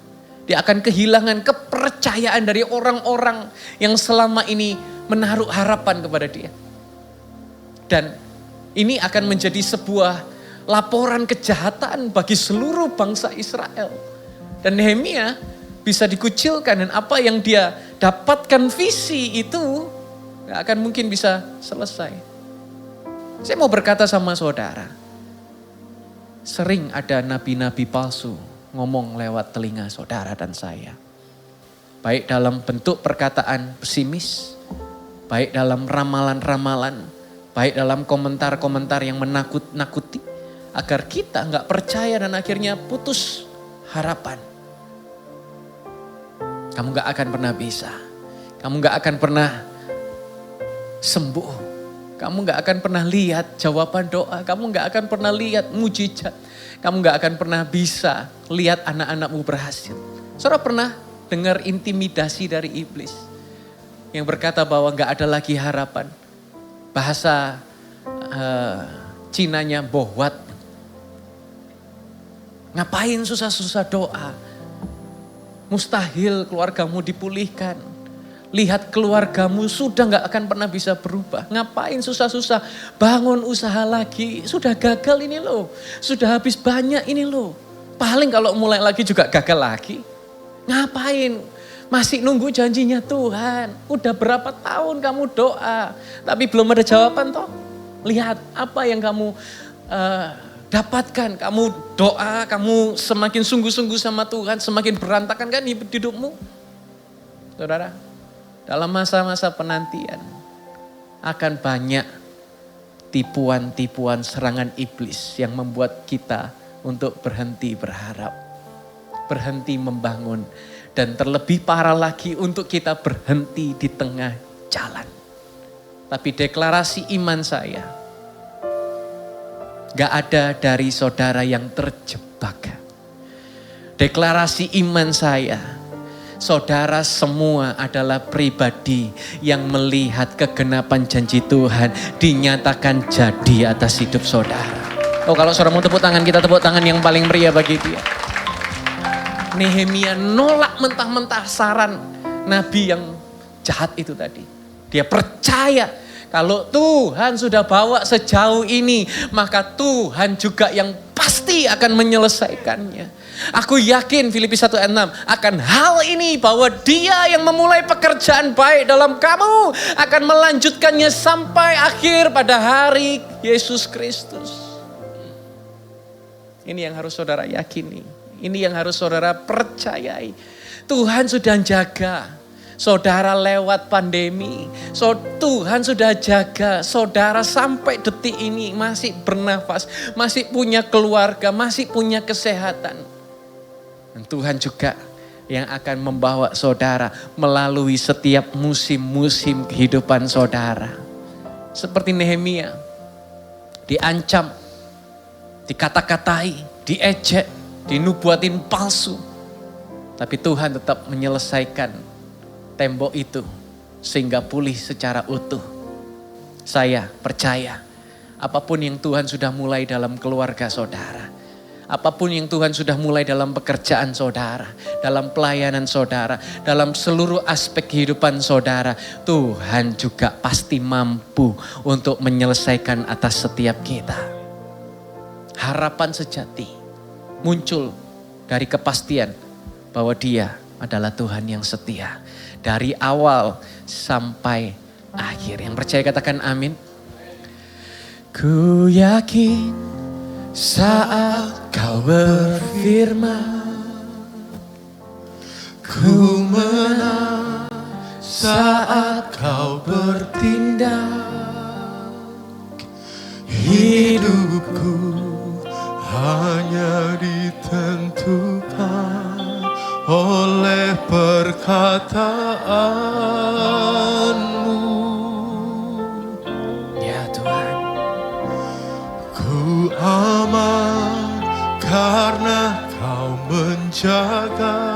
Dia akan kehilangan kepercayaan dari orang-orang yang selama ini menaruh harapan kepada dia. Dan ini akan menjadi sebuah laporan kejahatan bagi seluruh bangsa Israel. Dan Nehemia bisa dikucilkan dan apa yang dia dapatkan visi itu gak akan mungkin bisa selesai. Saya mau berkata sama saudara, sering ada nabi-nabi palsu ngomong lewat telinga saudara dan saya. Baik dalam bentuk perkataan pesimis, baik dalam ramalan-ramalan, baik dalam komentar-komentar yang menakut-nakuti. Agar kita gak percaya dan akhirnya putus harapan. Kamu gak akan pernah bisa, kamu gak akan pernah sembuh. Kamu gak akan pernah lihat jawaban doa. Kamu gak akan pernah lihat mujizat. Kamu gak akan pernah bisa lihat anak-anakmu berhasil. Saudara pernah dengar intimidasi dari iblis yang berkata bahwa gak ada lagi harapan. Bahasa Cinanya bohwat. Ngapain susah-susah doa? Mustahil keluargamu dipulihkan. Lihat keluargamu sudah gak akan pernah bisa berubah. Ngapain susah-susah bangun usaha lagi. Sudah gagal ini loh. Sudah habis banyak ini loh. Paling kalau mulai lagi juga gagal lagi. Ngapain? Masih nunggu janjinya Tuhan. Udah berapa tahun kamu doa. Tapi belum ada jawaban toh. Lihat apa yang kamu dapatkan. Kamu doa, kamu semakin sungguh-sungguh sama Tuhan. Semakin berantakan kan hidupmu. Saudara, dalam masa-masa penantian akan banyak tipuan-tipuan serangan iblis yang membuat kita untuk berhenti berharap, berhenti membangun, dan terlebih parah lagi untuk kita berhenti di tengah jalan. Tapi deklarasi iman saya, gak ada dari saudara yang terjebak. Deklarasi iman saya, saudara semua adalah pribadi yang melihat kegenapan janji Tuhan dinyatakan jadi atas hidup saudara. Oh, kalau saudara mau tepuk tangan, kita tepuk tangan yang paling meriah bagi dia. Nehemia nolak mentah-mentah saran nabi yang jahat itu tadi. Dia percaya kalau Tuhan sudah bawa sejauh ini, maka Tuhan juga yang pasti akan menyelesaikannya. Aku yakin Filipi 1 ayat 6 akan hal ini, bahwa Dia yang memulai pekerjaan baik dalam kamu akan melanjutkannya sampai akhir pada hari Yesus Kristus. Ini yang harus saudara yakini. Ini yang harus saudara percayai. Tuhan sudah jaga saudara lewat pandemi. Tuhan sudah jaga saudara sampai detik ini masih bernafas, masih punya keluarga, masih punya kesehatan. Dan Tuhan juga yang akan membawa saudara melalui setiap musim-musim kehidupan saudara. Seperti Nehemia, diancam, dikata-katai, diejek, dinubuatin palsu. Tapi Tuhan tetap menyelesaikan tembok itu sehingga pulih secara utuh. Saya percaya apapun yang Tuhan sudah mulai dalam keluarga saudara, apapun yang Tuhan sudah mulai dalam pekerjaan saudara, dalam pelayanan saudara, dalam seluruh aspek kehidupan saudara, Tuhan juga pasti mampu untuk menyelesaikan atas setiap kita. Harapan sejati muncul dari kepastian bahwa Dia adalah Tuhan yang setia. Dari awal sampai akhir. Yang percaya katakan amin. Ku yakin saat kau berfirman, Ku menang saat kau bertindak. Hidupku hanya ditentukan oleh perkataanmu. Ya Tuhan. Ku aman karena kau menjaga.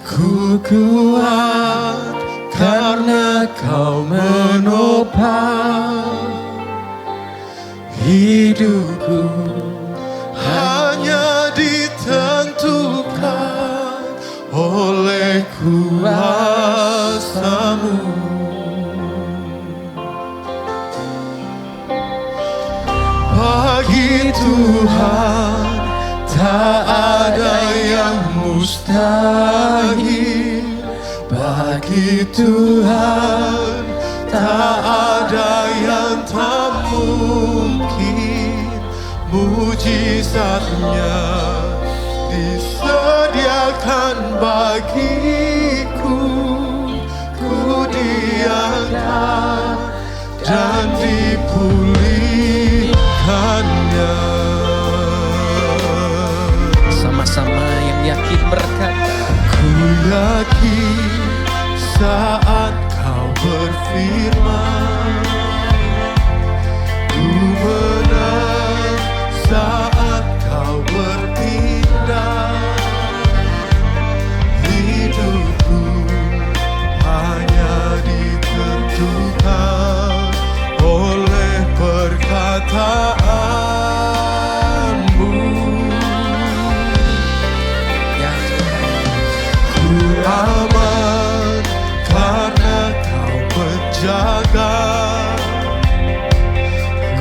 Ku kuat karena kau menopang. Hidupku hanya ditentukan oleh kuasa-Mu. Bagi Tuhan tak ada yang mustahil. Bagi Tuhan tak ada yang tak mungkin. Mujizatnya disediakan bagiku. Ku diangkat dan dipulihkannya. Sama-sama yang yakin berkata, Ku yakin saat kau berfirman, jaga.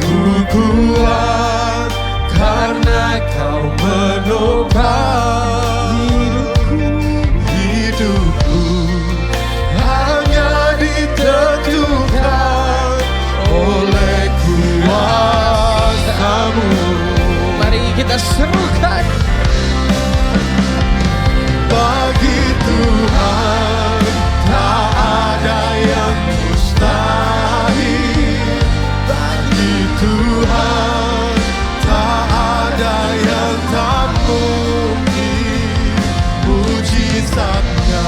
Ku kuat karena kau menopang hidupku hanya ditentukan oleh kuasa-Mu. Mari kita serukan. Bagi Tuhan tak ada yang mustahil. Bagi Tuhan tak ada yang tak mungkin. Mujizatnya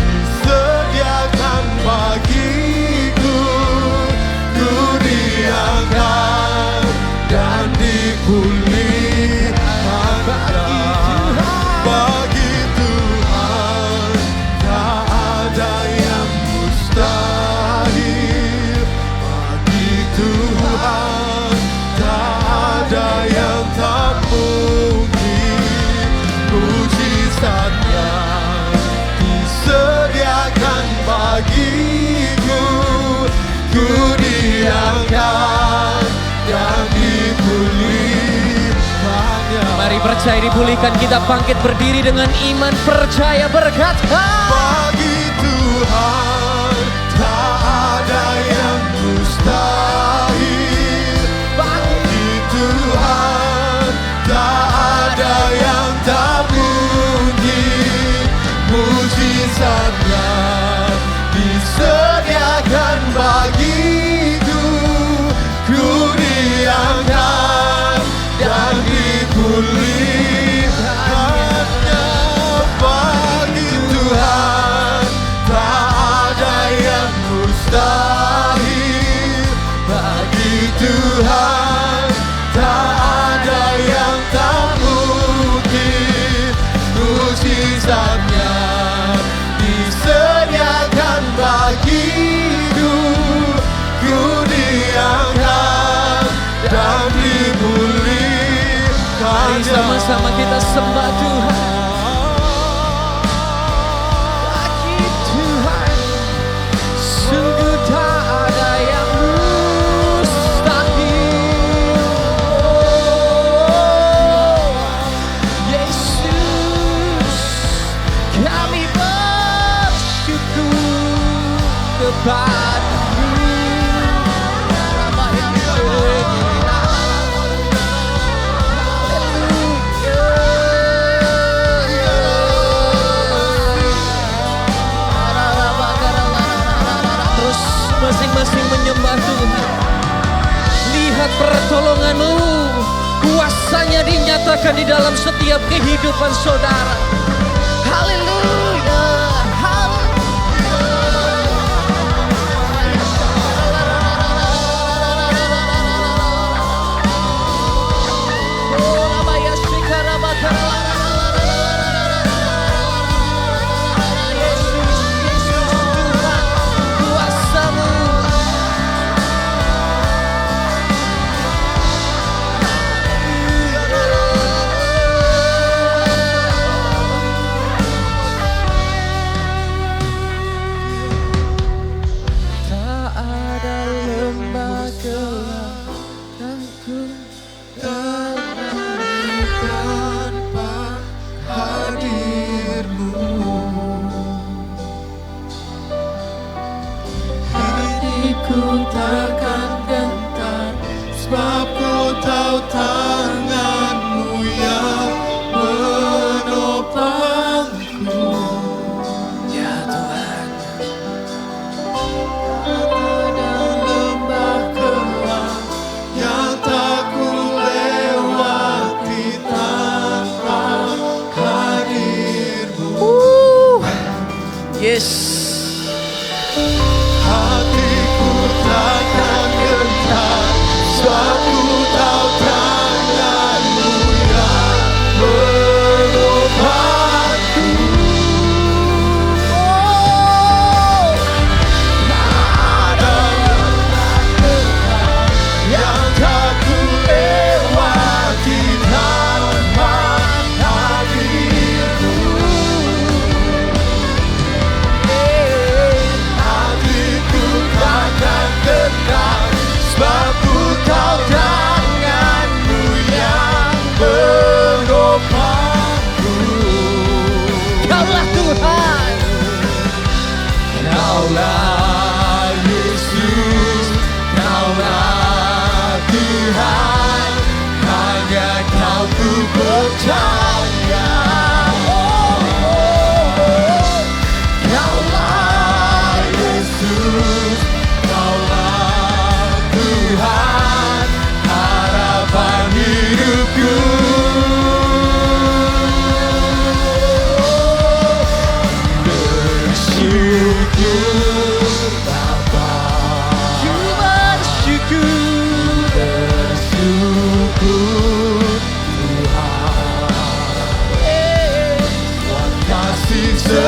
disediakan bagiku. Ku diangkat dan dipulihkan. Bagi Tuhan tak ada yang mustahil. Bagi Tuhan tak ada yang tak mungkin. Mujizatnya disediakan bagiku. Ku diangkat dan dipulihkannya. Mari percaya dipulihkan, kita bangkit berdiri dengan iman, percaya, berkata. Bagi Tuhan tak ada yang mustahil. Bagi Tuhan tak ada yang tak mungkin. Mujizatnya disediakan bagiku. Ku diangkat dan dipulihkannya. Bagi Tuhan tak ada yang mustahil. Bagi Tuhan tak ada yang tak mungkin. Mujizatnya disediakan bagiku. Ku diangkat dan dipulihkan. Mari sama-sama kita sembah Tuhan. Bagi Tuhan sungguh tak ada yang mustahil. Yesus, kami bersyukur kepada-Mu. Terus masing-masing menyembah Tuhan. Lihat pertolongan-Mu, kuasanya dinyatakan di dalam setiap kehidupan saudara. Haleluya. Takkan gentar, sebab ku tahu tangan-Mu yang menopangku. Ya Tuhan, Ada lembah gelap yang tak ku lewati tanpa hadir-Mu. yes. Hatiku takkan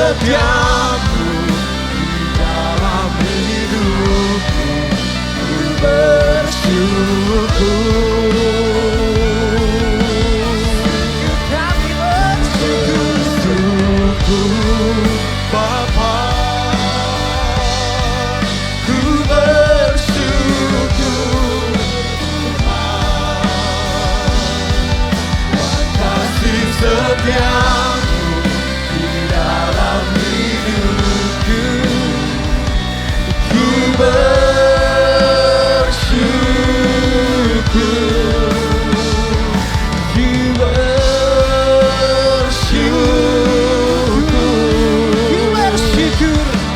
setiamu dalam hidupku, ku bersyukur. Bersyukur Bapa, ku bersyukur Tuhan, kasih setiamu di dalam hidupku, ku bersyukur, ku bersyukur,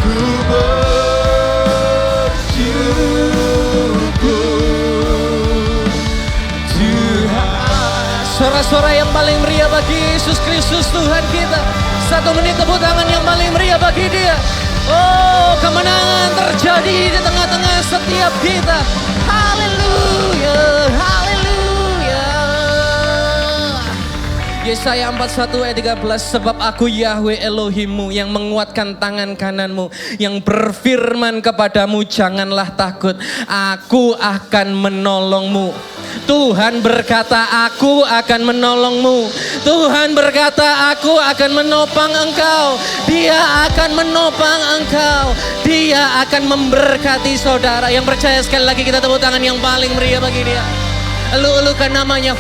ku bersyukur Tuhan. Suara-suara yang paling meriah bagi Yesus Kristus Tuhan kita. 1 menit tepuk tangan yang paling meriah bagi Dia. Oh, kemenangan terjadi di tengah-tengah setiap kita. Haleluya, haleluya. Yesaya 41 ayat 13, sebab aku Yahweh Elohimmu yang menguatkan tangan kananmu, yang berfirman kepadamu janganlah takut, aku akan menolongmu. Tuhan berkata aku akan menolongmu. Tuhan berkata aku akan menopang engkau. Dia akan menopang engkau. Dia akan memberkati saudara. Yang percaya sekali lagi kita tepuk tangan yang paling meriah bagi Dia. Elu-elukan namanya.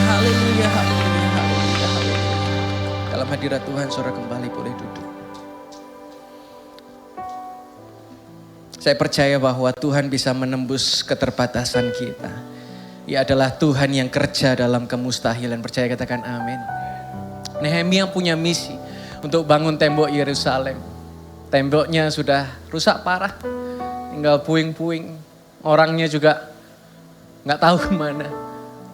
Haleluya, haleluya, haleluya, haleluya. Dalam hadirat Tuhan, saudara kembali boleh duduk. Saya percaya bahwa Tuhan bisa menembus keterbatasan kita. Ia adalah Tuhan yang kerja dalam kemustahilan. Percaya, katakan amin. Nehemia punya misi untuk bangun tembok Yerusalem. Temboknya sudah rusak parah, tinggal puing-puing. Orangnya juga nggak tahu kemana.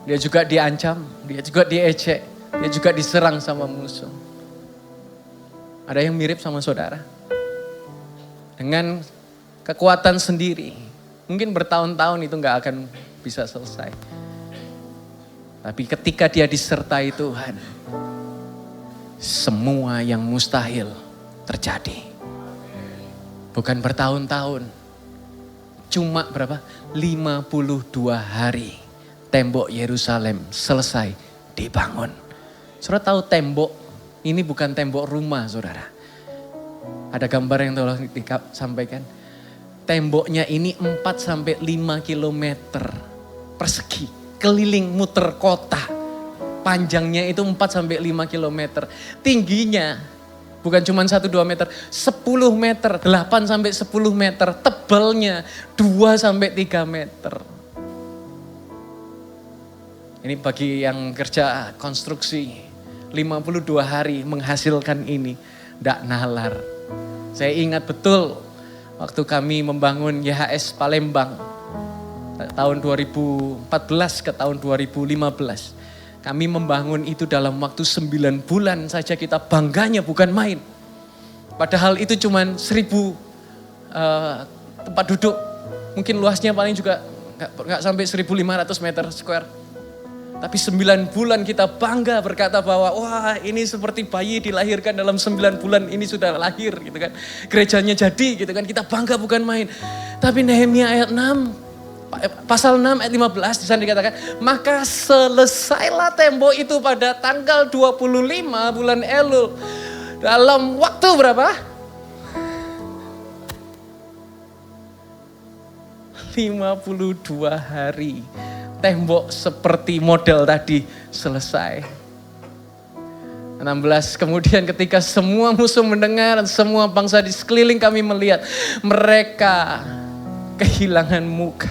Dia juga diancam, dia juga diejek, dia juga diserang sama musuh. Ada yang mirip sama saudara? Dengan kekuatan sendiri, mungkin bertahun-tahun itu nggak akan bisa selesai. Tapi ketika dia disertai Tuhan, semua yang mustahil terjadi. Bukan bertahun-tahun, cuma berapa? 52 hari tembok Yerusalem selesai dibangun. Saudara tahu tembok ini bukan tembok rumah, saudara. Ada gambar yang tolong disampaikan. Temboknya ini 4-5 kilometer persegi, keliling muter kota. Panjangnya itu 4-5 kilometer. Tingginya bukan cuma 1-2 meter, 10 meter, 8-10 meter. Tebalnya 2-3 meter. Ini bagi yang kerja konstruksi, 52 hari menghasilkan ini, ndak nalar. Saya ingat betul waktu kami membangun YHS Palembang tahun 2014 ke tahun 2015. Kami membangun itu dalam waktu 9 bulan saja, kita bangganya bukan main. Padahal itu cuma 1000 tempat duduk. Mungkin luasnya paling juga gak sampai 1500 meter square. Tapi 9 bulan kita bangga berkata bahwa wah ini seperti bayi dilahirkan dalam 9 bulan ini sudah lahir gitu kan. Gerejanya jadi gitu kan, kita bangga bukan main. Tapi Nehemia ayat 6, pasal 6 ayat 15 di sana dikatakan, maka selesailah tembok itu pada tanggal 25 bulan Elul. Dalam waktu berapa? 52 hari. Tembok seperti model tadi selesai. 16, kemudian ketika semua musuh mendengar, semua bangsa di sekeliling kami melihat, mereka kehilangan muka.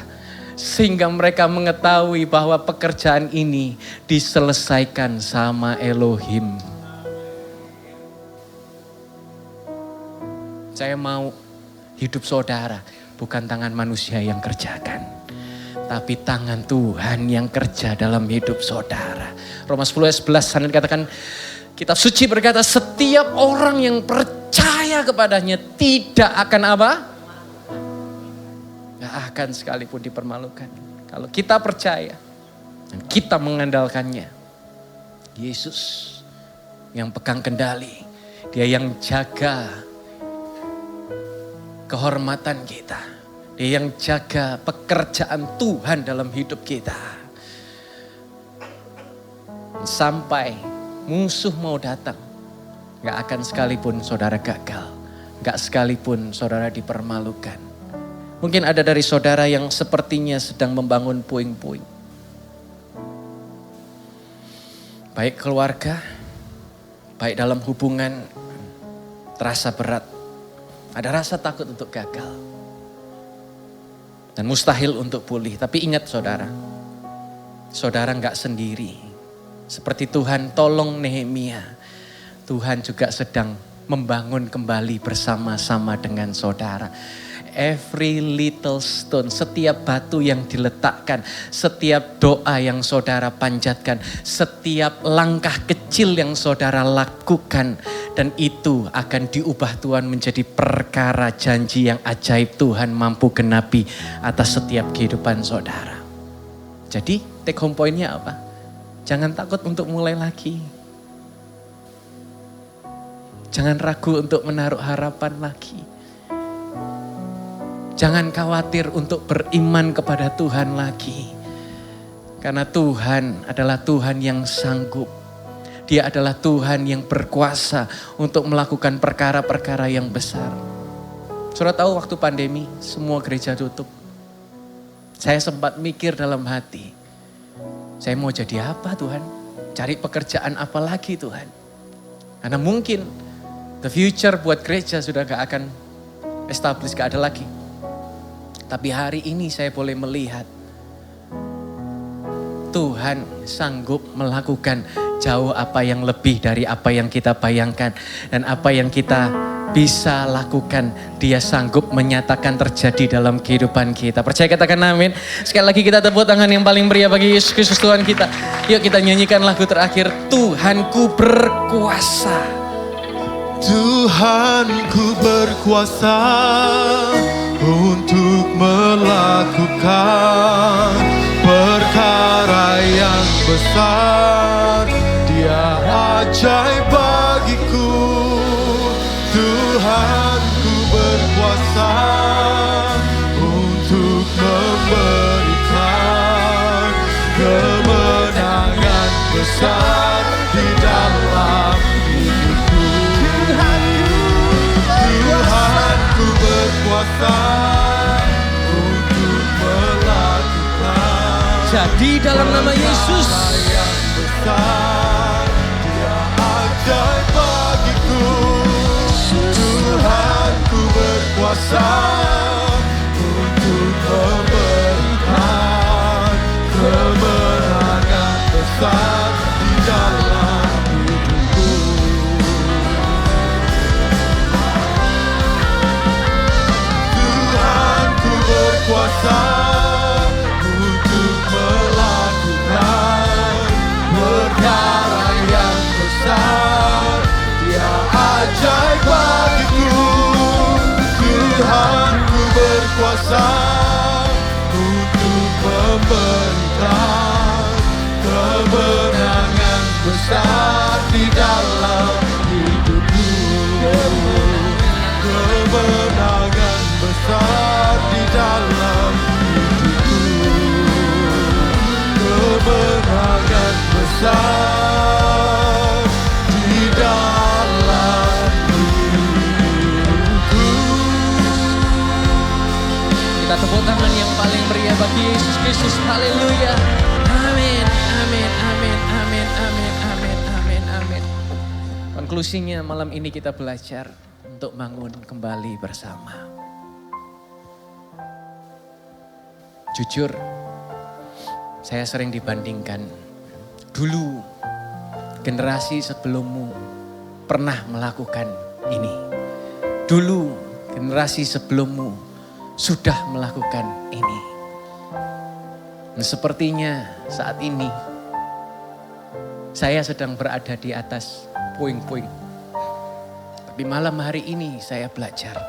Sehingga mereka mengetahui bahwa pekerjaan ini diselesaikan sama Elohim. Saya mau hidup saudara, bukan tangan manusia yang kerjakan. Tapi tangan Tuhan yang kerja dalam hidup saudara. Roma 10 ayat 11 sana dikatakan, kitab suci berkata setiap orang yang percaya kepadanya tidak akan apa? Gak akan sekalipun dipermalukan. Kalau kita percaya dan kita mengandalkannya, Yesus yang pegang kendali. Dia yang jaga kehormatan kita. Dia yang jaga pekerjaan Tuhan dalam hidup kita. Sampai musuh mau datang, gak akan sekalipun saudara gagal. Gak sekalipun saudara dipermalukan. Mungkin ada dari saudara yang sepertinya sedang membangun puing-puing. Baik keluarga, baik dalam hubungan, terasa berat. Ada rasa takut untuk gagal. Dan mustahil untuk pulih. Tapi ingat saudara, saudara gak sendiri. Seperti Tuhan tolong Nehemia, Tuhan juga sedang membangun kembali bersama-sama dengan saudara. Every little stone, setiap batu yang diletakkan, setiap doa yang saudara panjatkan, setiap langkah kecil yang saudara lakukan, dan itu akan diubah Tuhan menjadi perkara janji yang ajaib Tuhan mampu genapi atas setiap kehidupan saudara. Jadi take home point-nya apa? Jangan takut untuk mulai lagi. Jangan ragu untuk menaruh harapan lagi. Jangan khawatir untuk beriman kepada Tuhan lagi. Karena Tuhan adalah Tuhan yang sanggup. Dia adalah Tuhan yang berkuasa untuk melakukan perkara-perkara yang besar. Saudara tahu waktu pandemi semua gereja tutup. Saya sempat mikir dalam hati. Saya mau jadi apa Tuhan? Cari pekerjaan apa lagi Tuhan? Karena mungkin the future buat gereja sudah gak akan establish, gak ada lagi. Tapi hari ini saya boleh melihat Tuhan sanggup melakukan jauh apa yang lebih dari apa yang kita bayangkan. Dan apa yang kita bisa lakukan, Dia sanggup menyatakan terjadi dalam kehidupan kita. Percaya, katakan amin. Sekali lagi kita tepuk tangan yang paling meriah bagi Yesus Kristus Tuhan kita. Yuk kita nyanyikan lagu terakhir, Tuhanku berkuasa. Tuhanku berkuasa untuk melakukan perkara yang besar. Dia ajaib bagiku. Tuhanku berkuasa untuk memberikan kemenangan besar di dalam hidupku. Tuhanku berkuasa untuk melakukan. Jadi dalam nama Yesus, yang besar, Dia ajaib bagiku. Tuhanku berkuasa untuk memberikan kemenangan besar di dalam hidupku. Tuhanku berkuasa untuk melakukan perkara yang besar. Dia ajaib bagiku. Tuhanku berkuasa untuk memberikan kemenangan besar di dalam hidupku. Kemenangan besar di dalam hidupku. Kemenangan besar di dalam hidupku. kita tepuk tangan yang paling meriah bagi Yesus Kristus. Haleluya. Amin, amin, amin, amin, amin, amin, amin, amin. Konklusinya malam ini kita belajar untuk bangun kembali bersama. Jujur, saya sering dibandingkan. Dulu generasi sebelummu pernah melakukan ini. Dulu generasi sebelummu sudah melakukan ini. Dan sepertinya saat ini saya sedang berada di atas puing-puing. Tapi malam hari ini saya belajar.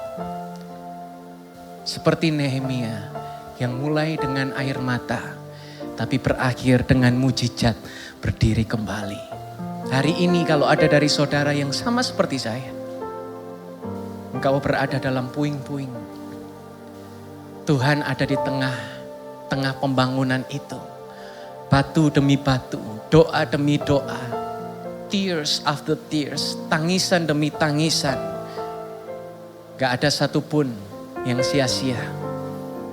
Seperti Nehemia yang mulai dengan air mata, tapi berakhir dengan mujizat berdiri kembali. Hari ini kalau ada dari saudara yang sama seperti saya, engkau berada dalam puing-puing. Tuhan ada di tengah pembangunan itu. Batu demi batu, doa demi doa, tears after tears, tangisan demi tangisan. Gak ada satupun yang sia-sia.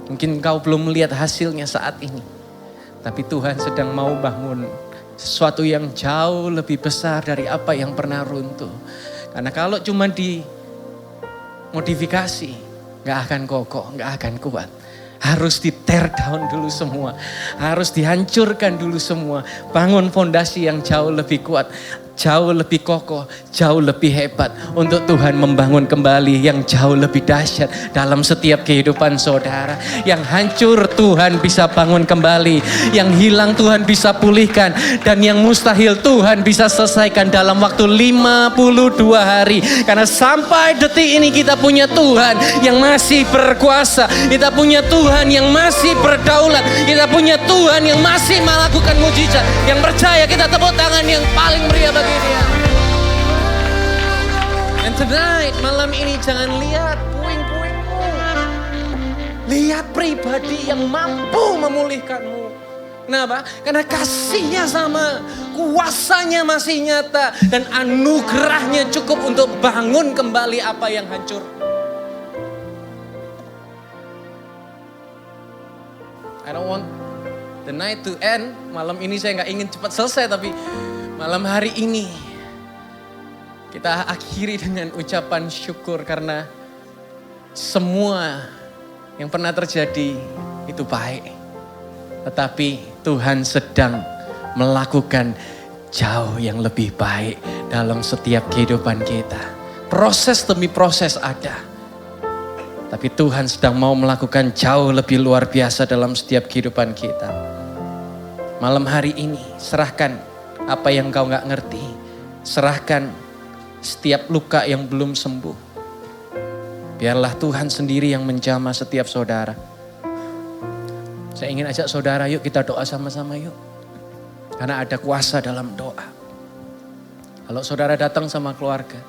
Mungkin engkau belum melihat hasilnya saat ini. Tapi Tuhan sedang mau bangun sesuatu yang jauh lebih besar dari apa yang pernah runtuh. Karena kalau cuma dimodifikasi, gak akan kokoh, gak akan kuat. Harus di tear down dulu semua. Harus dihancurkan dulu semua. Bangun fondasi yang jauh lebih kuat. Jauh lebih kokoh, jauh lebih hebat untuk Tuhan membangun kembali yang jauh lebih dahsyat dalam setiap kehidupan saudara. Yang hancur Tuhan bisa bangun kembali, yang hilang Tuhan bisa pulihkan, dan yang mustahil Tuhan bisa selesaikan dalam waktu 52 hari. Karena sampai detik ini kita punya Tuhan yang masih berkuasa, kita punya Tuhan yang masih berdaulat, kita punya Tuhan yang masih melakukan mujizat. Yang percaya kita tepuk tangan yang paling meriah bagi Dia. And tonight, malam ini jangan lihat puing-puingmu. Lihat pribadi yang mampu memulihkanmu. Kenapa? Karena kasihnya sama, kuasanya masih nyata, dan anugerahnya cukup untuk bangun kembali apa yang hancur. I don't want the night to end. Malam ini saya gak ingin cepat selesai, tapi malam hari ini kita akhiri dengan ucapan syukur karena semua yang pernah terjadi itu baik. Tetapi Tuhan sedang melakukan jauh yang lebih baik dalam setiap kehidupan kita. Proses demi proses ada. Tapi Tuhan sedang mau melakukan jauh lebih luar biasa dalam setiap kehidupan kita. Malam hari ini serahkan apa yang kau gak ngerti. Serahkan setiap luka yang belum sembuh. Biarlah Tuhan sendiri yang menjamah setiap saudara. Saya ingin ajak saudara, yuk kita doa sama-sama yuk. Karena ada kuasa dalam doa. Kalau saudara datang sama keluarga,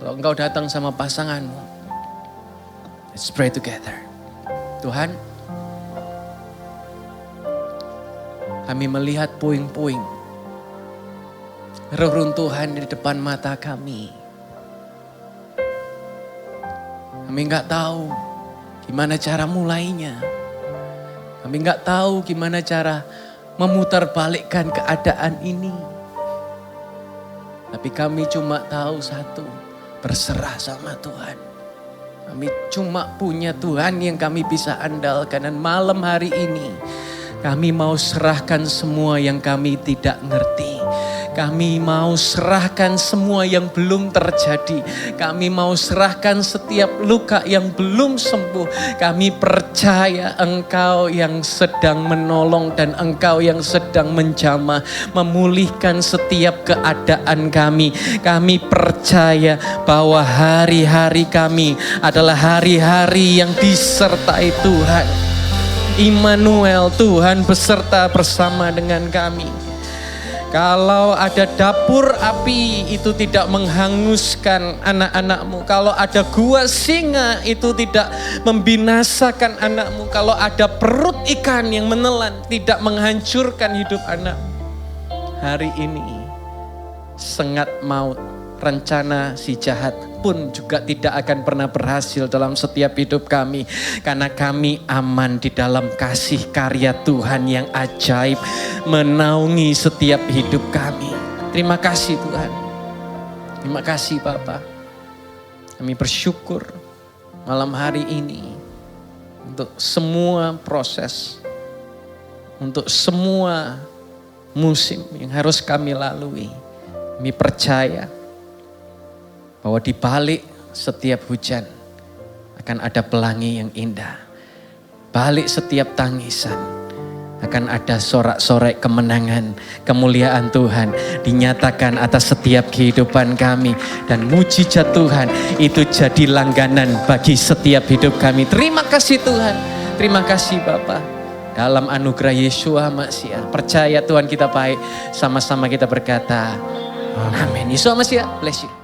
kalau engkau datang sama pasanganmu, let's pray together. Tuhan, kami melihat puing-puing reruntuhan di depan mata kami. Kami gak tahu gimana cara mulainya. Kami gak tahu gimana cara memutarbalikkan keadaan ini. Tapi kami cuma tahu satu, berserah sama Tuhan. Kami cuma punya Tuhan yang kami bisa andalkan. Dan malam hari ini kami mau serahkan semua yang kami tidak ngerti. Kami mau serahkan semua yang belum terjadi. Kami mau serahkan setiap luka yang belum sembuh. Kami percaya Engkau yang sedang menolong dan Engkau yang sedang menjamah, memulihkan setiap keadaan kami. Kami percaya bahwa hari-hari kami adalah hari-hari yang disertai Tuhan. Immanuel, Tuhan beserta bersama dengan kami. Kalau ada dapur api itu tidak menghanguskan anak-anakmu. Kalau ada gua singa itu tidak membinasakan anakmu. Kalau ada perut ikan yang menelan tidak menghancurkan hidup anakmu. Hari ini sengat maut, rencana si jahat pun juga tidak akan pernah berhasil dalam setiap hidup kami. Karena kami aman di dalam kasih karya Tuhan yang ajaib menaungi setiap hidup kami. Terima kasih Tuhan. Terima kasih Bapa. Kami bersyukur malam hari ini untuk semua proses, untuk semua musim yang harus kami lalui. Kami percaya bahwa di balik setiap hujan akan ada pelangi yang indah. Balik setiap tangisan akan ada sorak-sorai kemenangan, kemuliaan Tuhan dinyatakan atas setiap kehidupan kami. Dan mujizat Tuhan itu jadi langganan bagi setiap hidup kami. Terima kasih Tuhan, terima kasih Bapa. Dalam anugerah Yeshua Masiah, percaya Tuhan kita baik. Sama-sama kita berkata, Amin. Yesus Masiah, bless you.